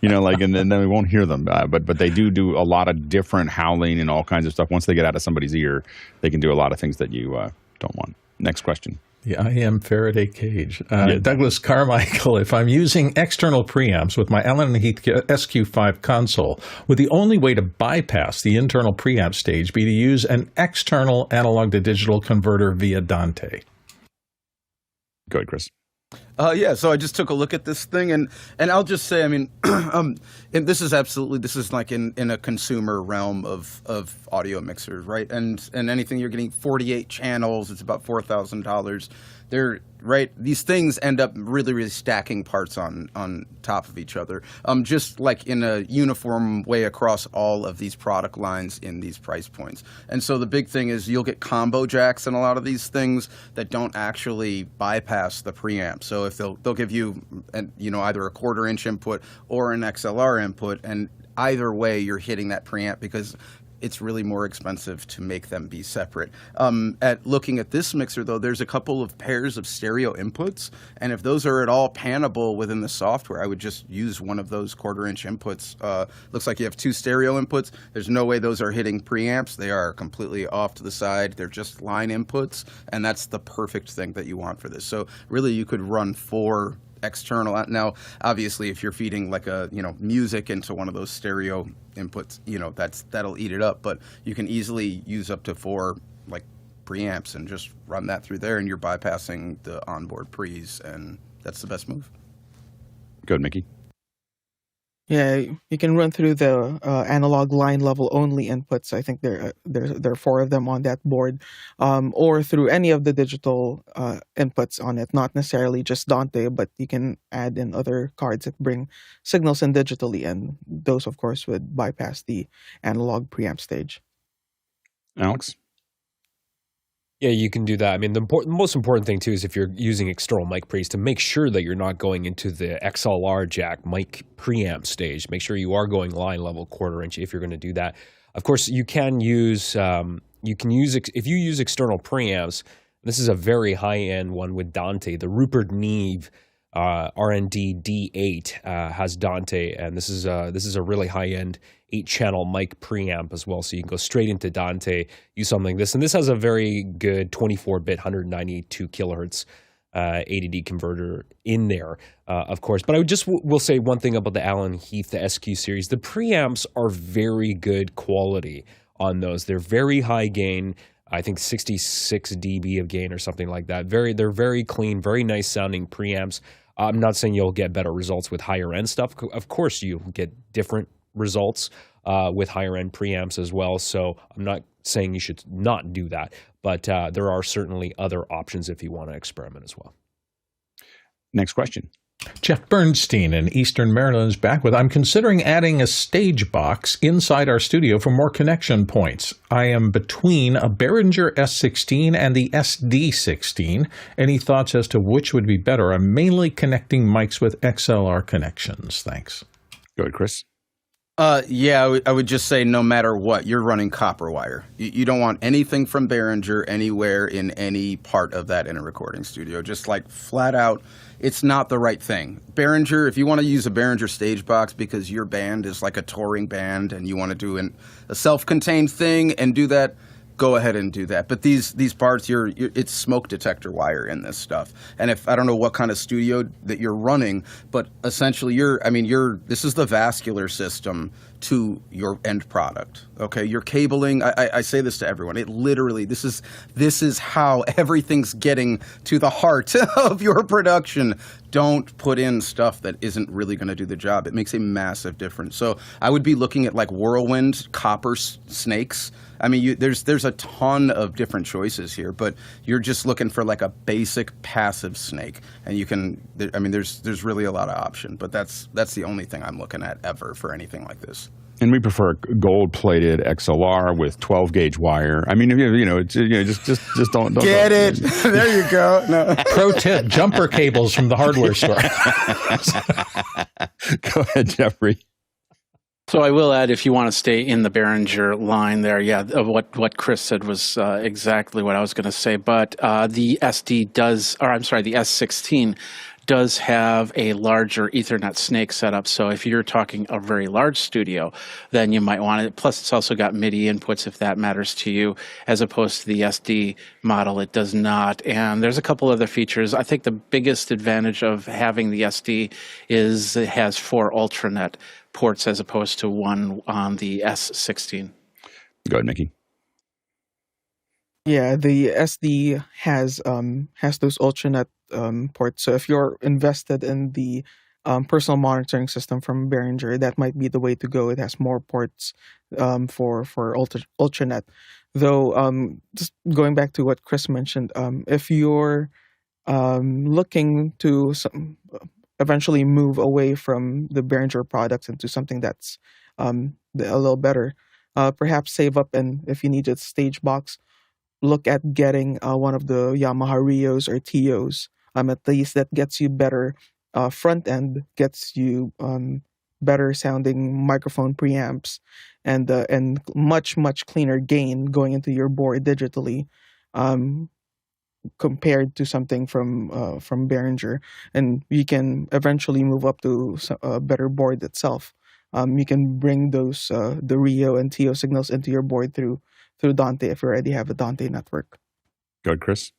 and then we won't hear them. But they do a lot of different howling and all kinds of stuff. Once they get out of somebody's ear, they can do a lot of things that you don't want. Next question. The IM Faraday cage. Douglas Carmichael, if I'm using external preamps with my A&H SQ-5 console, would the only way to bypass the internal preamp stage be to use an external analog to digital converter via Dante? Go ahead, Chris. So I just took a look at this thing, and I'll just say, I mean, and this is like in a consumer realm of audio mixers, right? And anything you're getting 48 channels, it's about $4,000. They're right. These things end up really stacking parts on top of each other, just like in a uniform way across all of these product lines in these price points. And so the big thing is you'll get combo jacks in a lot of these things that don't actually bypass the preamp. So if they'll give you either a 1/4 inch input or an XLR input, and either way you're hitting that preamp because it's really more expensive to make them be separate. At looking at this mixer, though, there's a couple of pairs of stereo inputs, and if those are at all panable within the software, I would just use one of those 1/4-inch inputs. Looks like you have 2 stereo inputs. There's no way those are hitting preamps. They are completely off to the side. They're just line inputs, and that's the perfect thing that you want for this. So really, you could run 4 external. Now, obviously, if you're feeding like music into one of those stereo inputs, that'll eat it up. But you can easily use up to 4 like preamps and just run that through there, and you're bypassing the onboard pre's, and that's the best move. Go ahead, Mickey. Yeah, you can run through the analog line level only inputs. I think there are 4 of them on that board, or through any of the digital inputs on it. Not necessarily just Dante, but you can add in other cards that bring signals in digitally, and those, of course, would bypass the analog preamp stage. Alex? Yeah, you can do that. I mean, the most important thing, too, is if you're using external mic pre's to make sure that you're not going into the XLR jack mic preamp stage. Make sure you are going line level 1/4-inch if you're going to do that. Of course, you can use, if you use external preamps, this is a very high-end one with Dante. The Rupert Neve R&D D8 has Dante, and this is a really high-end 8-channel mic preamp as well, so you can go straight into Dante, use something like this, and this has a very good 24-bit 192 kilohertz ADD converter in there, of course. But I will say one thing about the Allen Heath, the SQ series. The preamps are very good quality on those. They're very high gain. I think 66 dB of gain or something like that. They're very clean, very nice sounding preamps. I'm not saying you'll get better results with higher end stuff. Of course, you'll get different results with higher end preamps as well. So I'm not saying you should not do that, but there are certainly other options if you want to experiment as well. Next question. Jeff Bernstein in Eastern Maryland is back with, I'm considering adding a stage box inside our studio for more connection points. I am between a Behringer S16 and the SD16. Any thoughts as to which would be better? I'm mainly connecting mics with XLR connections. Thanks. Go ahead, Chris. Yeah, I would just say no matter what, you're running copper wire. You don't want anything from Behringer anywhere in any part of that in a recording studio. Just like flat out, it's not the right thing. Behringer, if you want to use a Behringer stage box because your band is like a touring band and you want to do a self-contained thing and do that, go ahead and do that. But these parts, it's smoke detector wire in this stuff. And if I don't know what kind of studio that you're running, but essentially this is the vascular system to your end product. Okay, your cabling. I say this to everyone. It literally this is how everything's getting to the heart of your production. Don't put in stuff that isn't really going to do the job. It makes a massive difference. So I would be looking at like Whirlwind copper snakes. I mean, there's a ton of different choices here, but you're just looking for like a basic passive snake, and you can. I mean, there's really a lot of option, but that's the only thing I'm looking at ever for anything like this. And we prefer gold-plated XLR with 12-gauge wire. I mean, just don't get it. There you go. No. Pro tip: jumper cables from the hardware store. Go ahead, Jeffrey. So I will add, if you want to stay in the Behringer line there, what Chris said was exactly what I was going to say. But the S16 does have a larger Ethernet snake setup. So if you're talking a very large studio, then you might want it. Plus, it's also got MIDI inputs if that matters to you, as opposed to the SD model, it does not. And there's a couple other features. I think the biggest advantage of having the SD is it has 4 Ultranet ports as opposed to 1 on the S16. Go ahead, Mickey. Yeah, the SD has those Ultranet ports. So if you're invested in the personal monitoring system from Behringer, that might be the way to go. It has more ports for Ultranet. Though, just going back to what Chris mentioned, if you're looking to eventually move away from the Behringer products into something that's a little better, perhaps save up, and if you need a stage box, look at getting one of the Yamaha Rios or TOs. At least that gets you better front end, gets you better sounding microphone preamps and much cleaner gain going into your board digitally, compared to something from Behringer, and you can eventually move up to a better board itself. You can bring those the Rio and TO signals into your board through Dante if you already have a Dante network. Go ahead, Chris.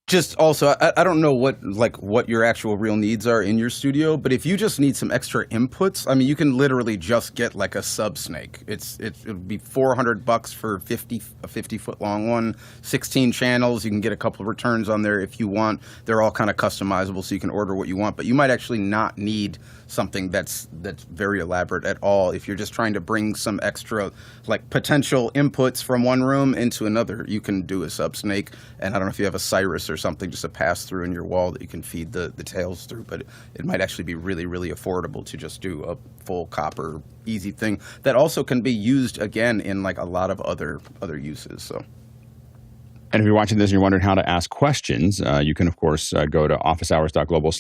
Just also, I don't know what your actual real needs are in your studio, but if you just need some extra inputs, I mean, you can literally just get like a sub snake. It would be $400 for a 50-foot long one, 16 channels. You can get a couple of returns on there if you want. They're all kind of customizable, so you can order what you want. But you might actually not need something that's very elaborate at all if you're just trying to bring some extra like potential inputs from one room into another. You can do a sub snake, and I don't know if you have a Cyrus or something, just a pass through in your wall that you can feed the tails through, but it might actually be really affordable to just do a full copper easy thing that also can be used again in like a lot of other uses. So. And if you're watching this and you're wondering how to ask questions, you can, of course, go to officehours.global/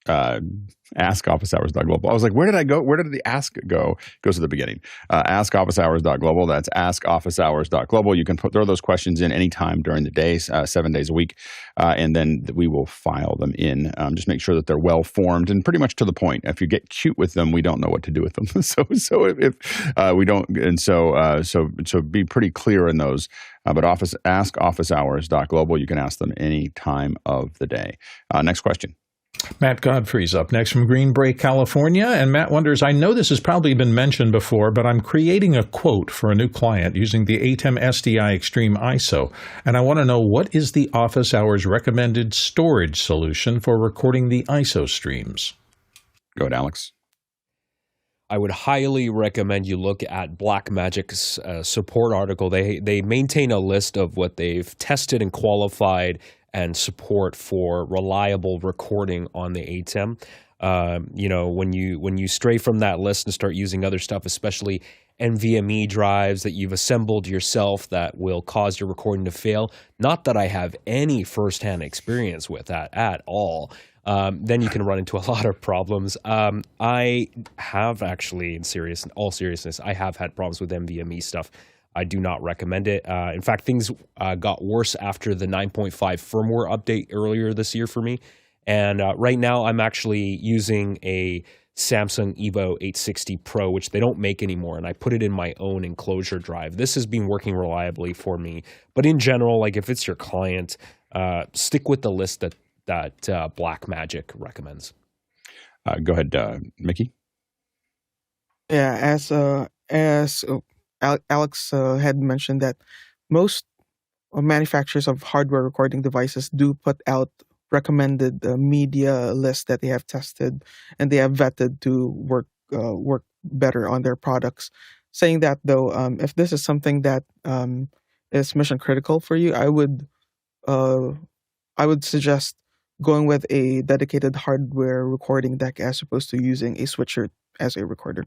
askofficehours.global. I was like, where did I go? Where did the ask go? It goes to the beginning. Askofficehours.global. That's askofficehours.global. You can throw those questions in anytime during the day, 7 days a week, and then we will file them in. Just make sure that they're well formed and pretty much to the point. If you get cute with them, we don't know what to do with them. so if we don't, and so be pretty clear in those. But askofficehours.global. You can ask them any time of the day. Next question. Matt Godfrey's up next from Green Bay, California. And Matt wonders, I know this has probably been mentioned before, but I'm creating a quote for a new client using the ATEM SDI Extreme ISO. And I want to know, what is the Office Hours recommended storage solution for recording the ISO streams? Go ahead, Alex. I would highly recommend you look at Blackmagic's support article. They maintain a list of what they've tested and qualified and support for reliable recording on the ATEM. When you stray from that list and start using other stuff, especially NVMe drives that you've assembled yourself that will cause your recording to fail, not that I have any firsthand experience with that at all, then you can run into a lot of problems. I have actually, in all seriousness, I have had problems with NVMe stuff. I do not recommend it. In fact, things got worse after the 9.5 firmware update earlier this year for me. And right now, I'm actually using a Samsung Evo 860 Pro, which they don't make anymore, and I put it in my own enclosure drive. This has been working reliably for me. But in general, like if it's your client, stick with the list that Blackmagic recommends. Go ahead, Mickey. Yeah, as Alex had mentioned that most manufacturers of hardware recording devices do put out recommended media lists that they have tested and they have vetted to work better on their products. Saying that though, if this is something that is mission critical for you, I would suggest going with a dedicated hardware recording deck as opposed to using a switcher as a recorder.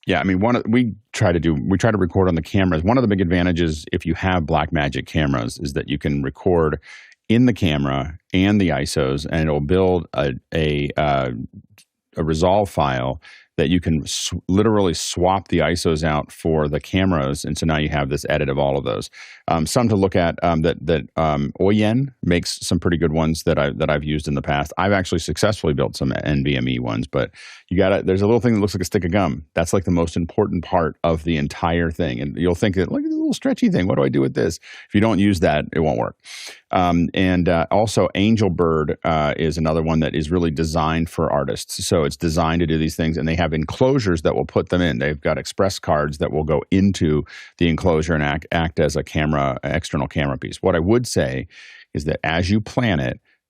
Yeah, I mean, we try to record on the cameras. One of the big advantages if you have Blackmagic cameras is that you can record in the camera and the ISOs, and it'll build a resolve file that you can literally swap the ISOs out for the cameras, and so now you have this edit of all of those. Some to look at that Oyen makes some pretty good ones that I've used in the past. I've actually successfully built some NVMe ones, but there's a little thing that looks like a stick of gum. That's like the most important part of the entire thing, and you'll think that, look at this little stretchy thing. What do I do with this? If you don't use that, it won't work. Also, Angelbird is another one that is really designed for artists. So it's designed to do these things, and they have enclosures that will put them in. They've got express cards that will go into the enclosure and act as a external camera piece. What I would say is that as you plan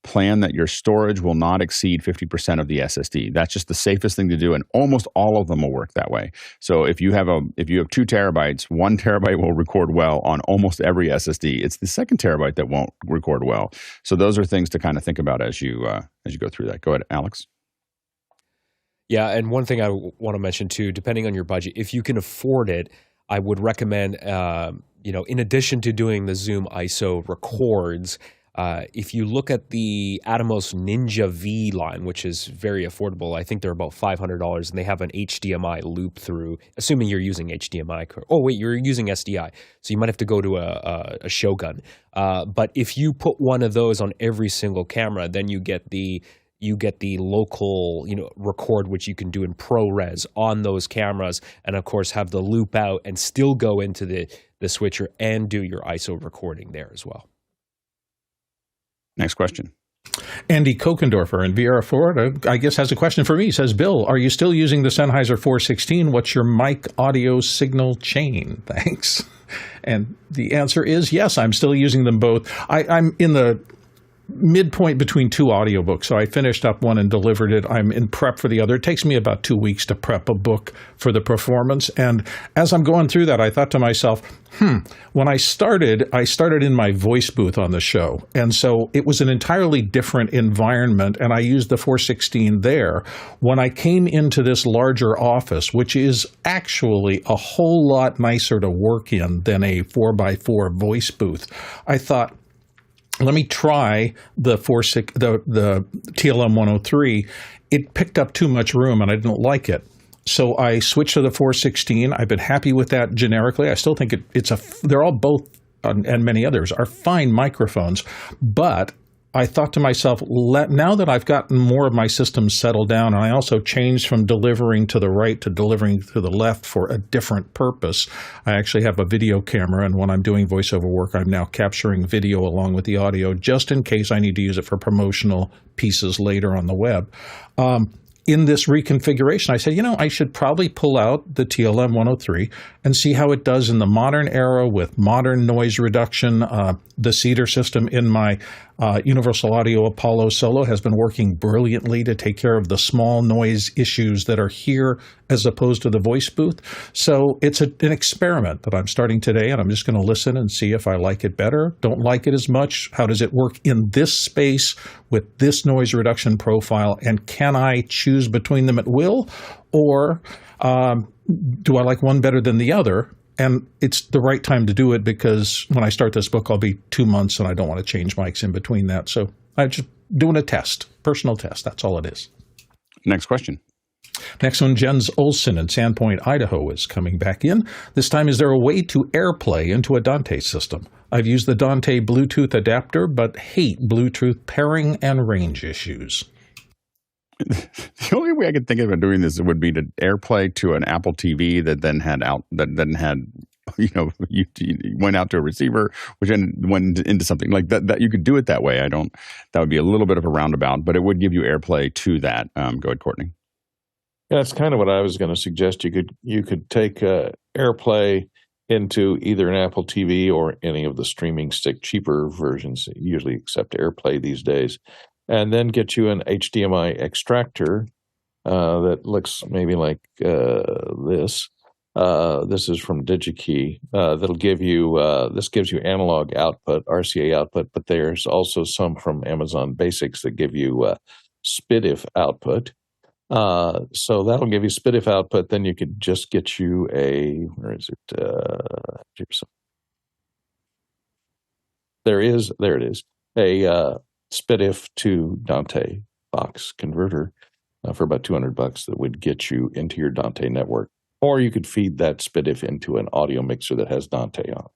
that your storage will not exceed 50% of the SSD. That's just the safest thing to do, and almost all of them will work that way. So if you have 2 terabytes, 1 terabyte will record well on almost every SSD. It's the 2nd terabyte that won't record well. So those are things to kind of think about as you go through that. Go ahead, Alex. Yeah, and one thing I want to mention too, depending on your budget, if you can afford it, I would recommend, in addition to doing the Zoom ISO records, If you look at the Atomos Ninja V line, which is very affordable, I think they're about $500, and they have an HDMI loop through, assuming you're using HDMI. Oh, wait, you're using SDI, so you might have to go to a Shogun. But if you put one of those on every single camera, then you get the local, record, which you can do in ProRes on those cameras, and of course have the loop out and still go into the switcher and do your ISO recording there as well. Next question. Andy Kokendorfer in Vieira, Florida, I guess has a question for me. He says, Bill, are you still using the Sennheiser 416? What's your mic audio signal chain? Thanks. And the answer is yes, I'm still using them both. I'm in the midpoint between two audiobooks. So I finished up one and delivered it. I'm in prep for the other. It takes me about 2 weeks to prep a book for the performance. And as I'm going through that, I thought to myself, when I started in my voice booth on the show. And so it was an entirely different environment. And I used the 416 there. When I came into this larger office, which is actually a whole lot nicer to work in than a 4x4 voice booth, I thought, let me try the TLM 103. It picked up too much room, and I didn't like it. So I switched to the 416. I've been happy with that generically. I still think they're all both, and many others, are fine microphones. But I thought to myself, now that I've gotten more of my systems settled down, and I also changed from delivering to the right to delivering to the left for a different purpose. I actually have a video camera, and when I'm doing voiceover work, I'm now capturing video along with the audio, just in case I need to use it for promotional pieces later on the web. In this reconfiguration, I said, I should probably pull out the TLM 103 and see how it does in the modern era with modern noise reduction. The Cedar system in my Universal Audio Apollo Solo has been working brilliantly to take care of the small noise issues that are here as opposed to the voice booth. So it's an experiment that I'm starting today, and I'm just going to listen and see if I like it better, don't like it as much. How does it work in this space with this noise reduction profile, and can I choose between them at will, or do I like one better than the other? And it's the right time to do it because when I start this book, I'll be 2 months and I don't want to change mics in between that. So I'm just doing a test, personal test. That's all it is. Next question. Next one, Jens Olsen in Sandpoint, Idaho is coming back in. This time, is there a way to AirPlay into a Dante system? I've used the Dante Bluetooth adapter, but hate Bluetooth pairing and range issues. The only way I could think of doing this would be to AirPlay to an Apple TV that then had you went out to a receiver, which then went into something like that. That you could do it that way. That would be a little bit of a roundabout, but it would give you AirPlay to that. Go ahead, Courtney. Yeah, that's kind of what I was going to suggest. You could take AirPlay into either an Apple TV or any of the streaming stick cheaper versions that usually accept AirPlay these days, and then get you an HDMI extractor that looks maybe like this. This is from DigiKey. That'll give you this gives you analog output, RCA output, but there's also some from Amazon Basics that give you SPDIF output. So that'll give you SPDIF output. Then you could just get you where is it? There it is. A SPDIF to Dante box converter for about $200 that would get you into your Dante network. Or you could feed that SPDIF into an audio mixer that has Dante on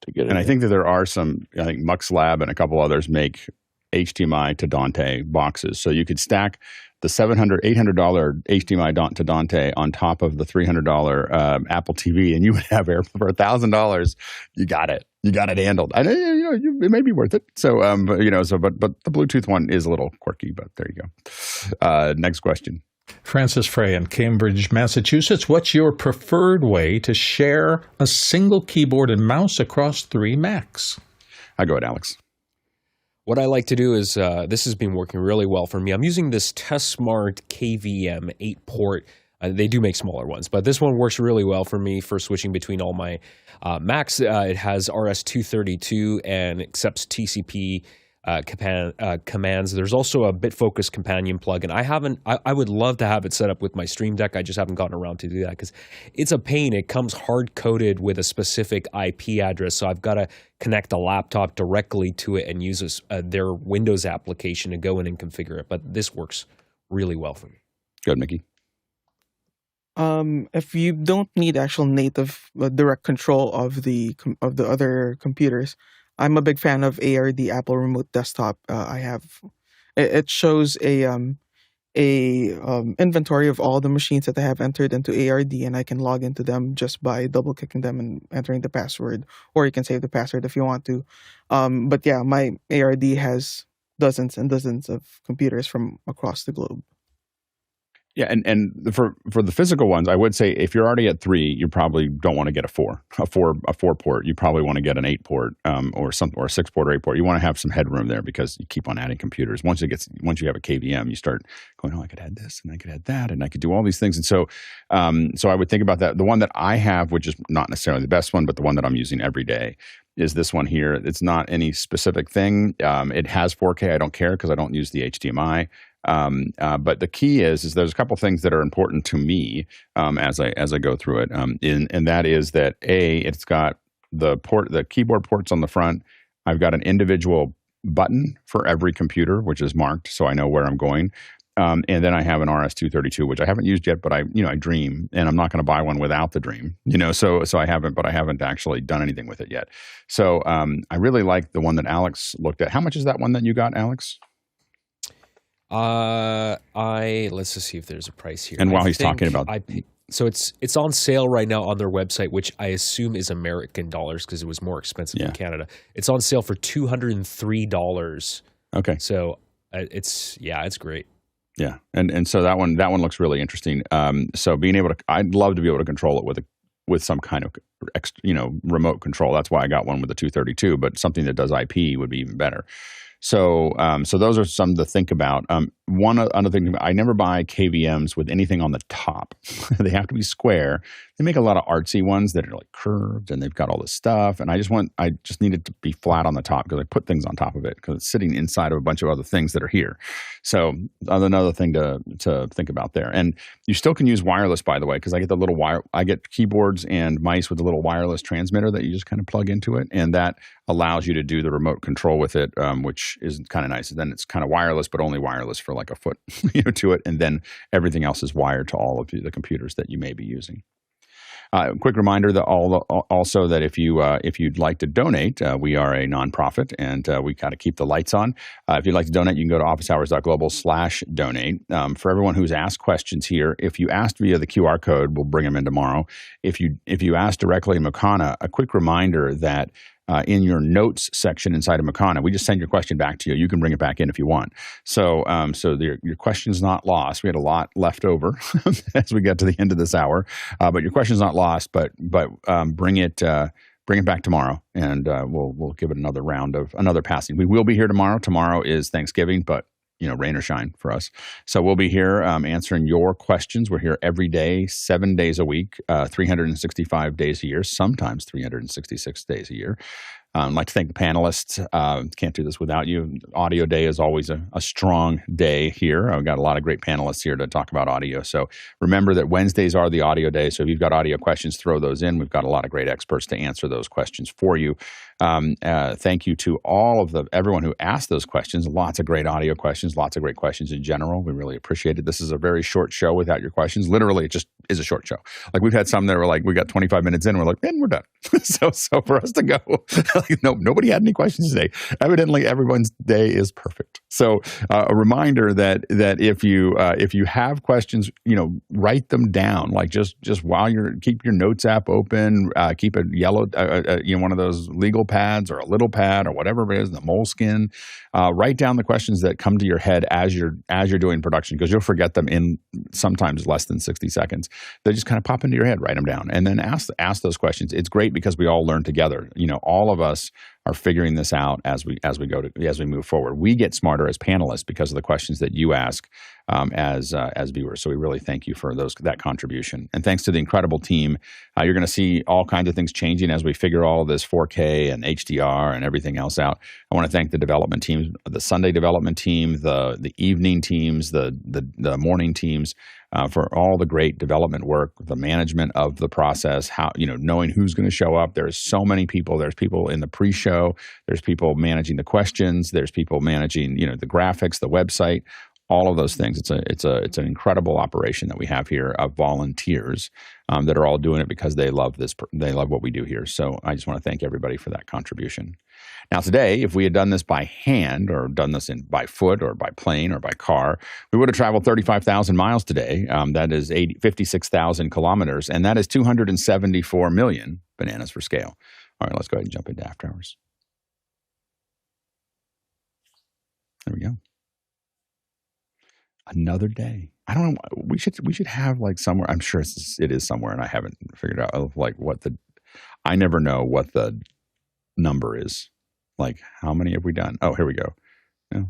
to get it. And I think that there are I think Mux Lab and a couple others make HDMI to Dante boxes. So you could stack the $800 HDMI to Dante on top of the $300 Apple TV, and you would have air for $1,000. You got it. You got it handled. I know, it may be worth it. So, but the Bluetooth one is a little quirky, but there you go. Next question. Francis Frey in Cambridge, Massachusetts. What's your preferred way to share a single keyboard and mouse across 3 Macs? I go ahead, Alex. What I like to do is, this has been working really well for me. I'm using this TestSmart KVM 8-port. They do make smaller ones, but this one works really well for me for switching between all my Macs. It has RS-232 and accepts TCP commands. There's also a BitFocus companion plugin. I would love to have it set up with my Stream Deck. I just haven't gotten around to do that because it's a pain. It comes hard-coded with a specific IP address, so I've got to connect a laptop directly to it and use their Windows application to go in and configure it. But this works really well for me. Good, Mickey. If you don't need actual native direct control of the other computers, I'm a big fan of ARD Apple Remote Desktop. It shows a inventory of all the machines that I have entered into ARD, and I can log into them just by double clicking them and entering the password, or you can save the password if you want to. But yeah, my ARD has dozens and dozens of computers from across the globe. Yeah, and for the physical ones, I would say if you're already at 3, you probably don't want to get a 4 port. You probably want to get an 8 port or a 6 port or 8 port. You want to have some headroom there because you keep on adding computers. Once you have a KVM, you start going, oh, I could add this and I could add that and I could do all these things. And so I would think about that. The one that I have, which is not necessarily the best one, but the one that I'm using every day, is this one here. It's not any specific thing. It has 4K. I don't care because I don't use the HDMI. But the key is there's a couple things that are important to me as I go through it, and that is that it's got the keyboard ports on the front. I've got an individual button for every computer, which is marked, so I know where I'm going. And then I have an RS-232, which I haven't used yet, but I dream, and I'm not going to buy one without the dream, so I haven't actually done anything with it yet. So I really like the one that Alex looked at. How much is that one that you got, Alex? Let's just see if there's a price here. And while he's talking about, so it's on sale right now on their website, which I assume is American dollars because it was more expensive in Canada. It's on sale for $203. Okay, so it's great. Yeah, and so that one looks really interesting. So being able to, I'd love to be able to control it with some kind of remote control. That's why I got one with the 232. But something that does IP would be even better. So those are some to think about. One other thing, I never buy KVMs with anything on the top. They have to be square. They make a lot of artsy ones that are like curved and they've got all this stuff. And I just need it to be flat on the top because I put things on top of it because it's sitting inside of a bunch of other things that are here. So another thing to think about there. And you still can use wireless, by the way, because I get keyboards and mice with a little wireless transmitter that you just kind of plug into it. And that allows you to do the remote control with it, which is kind of nice. And then it's kind of wireless, but only wireless for like a foot to it. And then everything else is wired to all of the computers that you may be using. Quick reminder that also that if you'd like to donate, we are a nonprofit and we got to keep the lights on. If you'd like to donate, you can go to officehours.global/donate. For everyone who's asked questions here, if you asked via the QR code, we'll bring them in tomorrow. If you asked directly in Makana, a quick reminder that in your notes section inside of Makana, we just send your question back to you. You can bring it back in if you want. So your question's not lost. We had a lot left over as we get to the end of this hour, but your question's not lost. But bring it back tomorrow, and we'll give it another round of another passing. We will be here tomorrow. Tomorrow is Thanksgiving, but rain or shine for us. So we'll be here answering your questions. We're here every day, 7 days a week, 365 days a year, sometimes 366 days a year. I'd like to thank the panelists. Can't do this without you. Audio Day is always a strong day here. I've got a lot of great panelists here to talk about audio. So remember that Wednesdays are the Audio Day. So if you've got audio questions, throw those in. We've got a lot of great experts to answer those questions for you. Thank you to everyone who asked those questions. Lots of great audio questions, lots of great questions in general. We really appreciate it. This is a very short show without your questions. Literally, it just is a short show. Like we've had some that were like, we got 25 minutes in, we're like, and we're done. so for us to go, nobody had any questions today. Evidently, everyone's day is perfect. So a reminder that if you have questions, write them down. Like just while keep your notes app open, keep a yellow, one of those legal pads or a little pad or whatever it is, the Moleskine. Write down the questions that come to your head as you're doing production, because you'll forget them in sometimes less than 60 seconds. They just kind of pop into your head. Write them down and then ask those questions. It's great because we all learn together. All of us are figuring this out as we move forward. We get smarter as panelists because of the questions that you ask as viewers. So we really thank you for that contribution. And thanks to the incredible team, you're going to see all kinds of things changing as we figure all of this 4K and HDR and everything else out. I want to thank the development teams, the Sunday development team, the evening teams, the morning teams, for all the great development work, the management of the process, knowing who's going to show up. There's so many people. There's people in the pre-show. There's people managing the questions. There's people managing, the graphics, the website, all of those things. It's an incredible operation that we have here of volunteers that are all doing it because they love this. They love what we do here. So I just want to thank everybody for that contribution. Now today, if we had done this by hand or done this by foot or by plane or by car, we would have traveled 35,000 miles today. That is 56,000 kilometers, and that is 274 million bananas for scale. All right, let's go ahead and jump into After Hours. There we go. Another day. I don't know. We should have like somewhere. I'm sure it is somewhere, and I haven't figured out like I never know what the number is. Like, how many have we done? Oh, here we go. Yeah.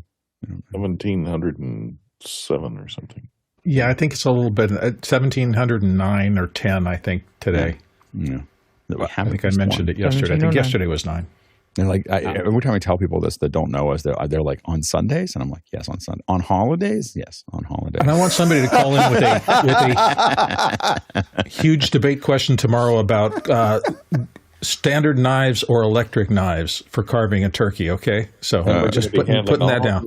1,707 or something. Yeah, I think it's a little bit 1,709 or 10. I think today. Yeah. I think I mentioned it yesterday. I think yesterday was 9. They're like, every time I tell people this that don't know us, they're like, on Sundays? And I'm like, yes, on Sunday. On holidays? Yes, on holidays. And I want somebody to call in with a huge debate question tomorrow about standard knives or electric knives for carving a turkey, okay? So we're just putting that down.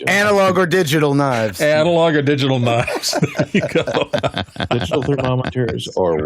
Analog or digital knives? Analog or digital knives. There you go. Digital thermometers or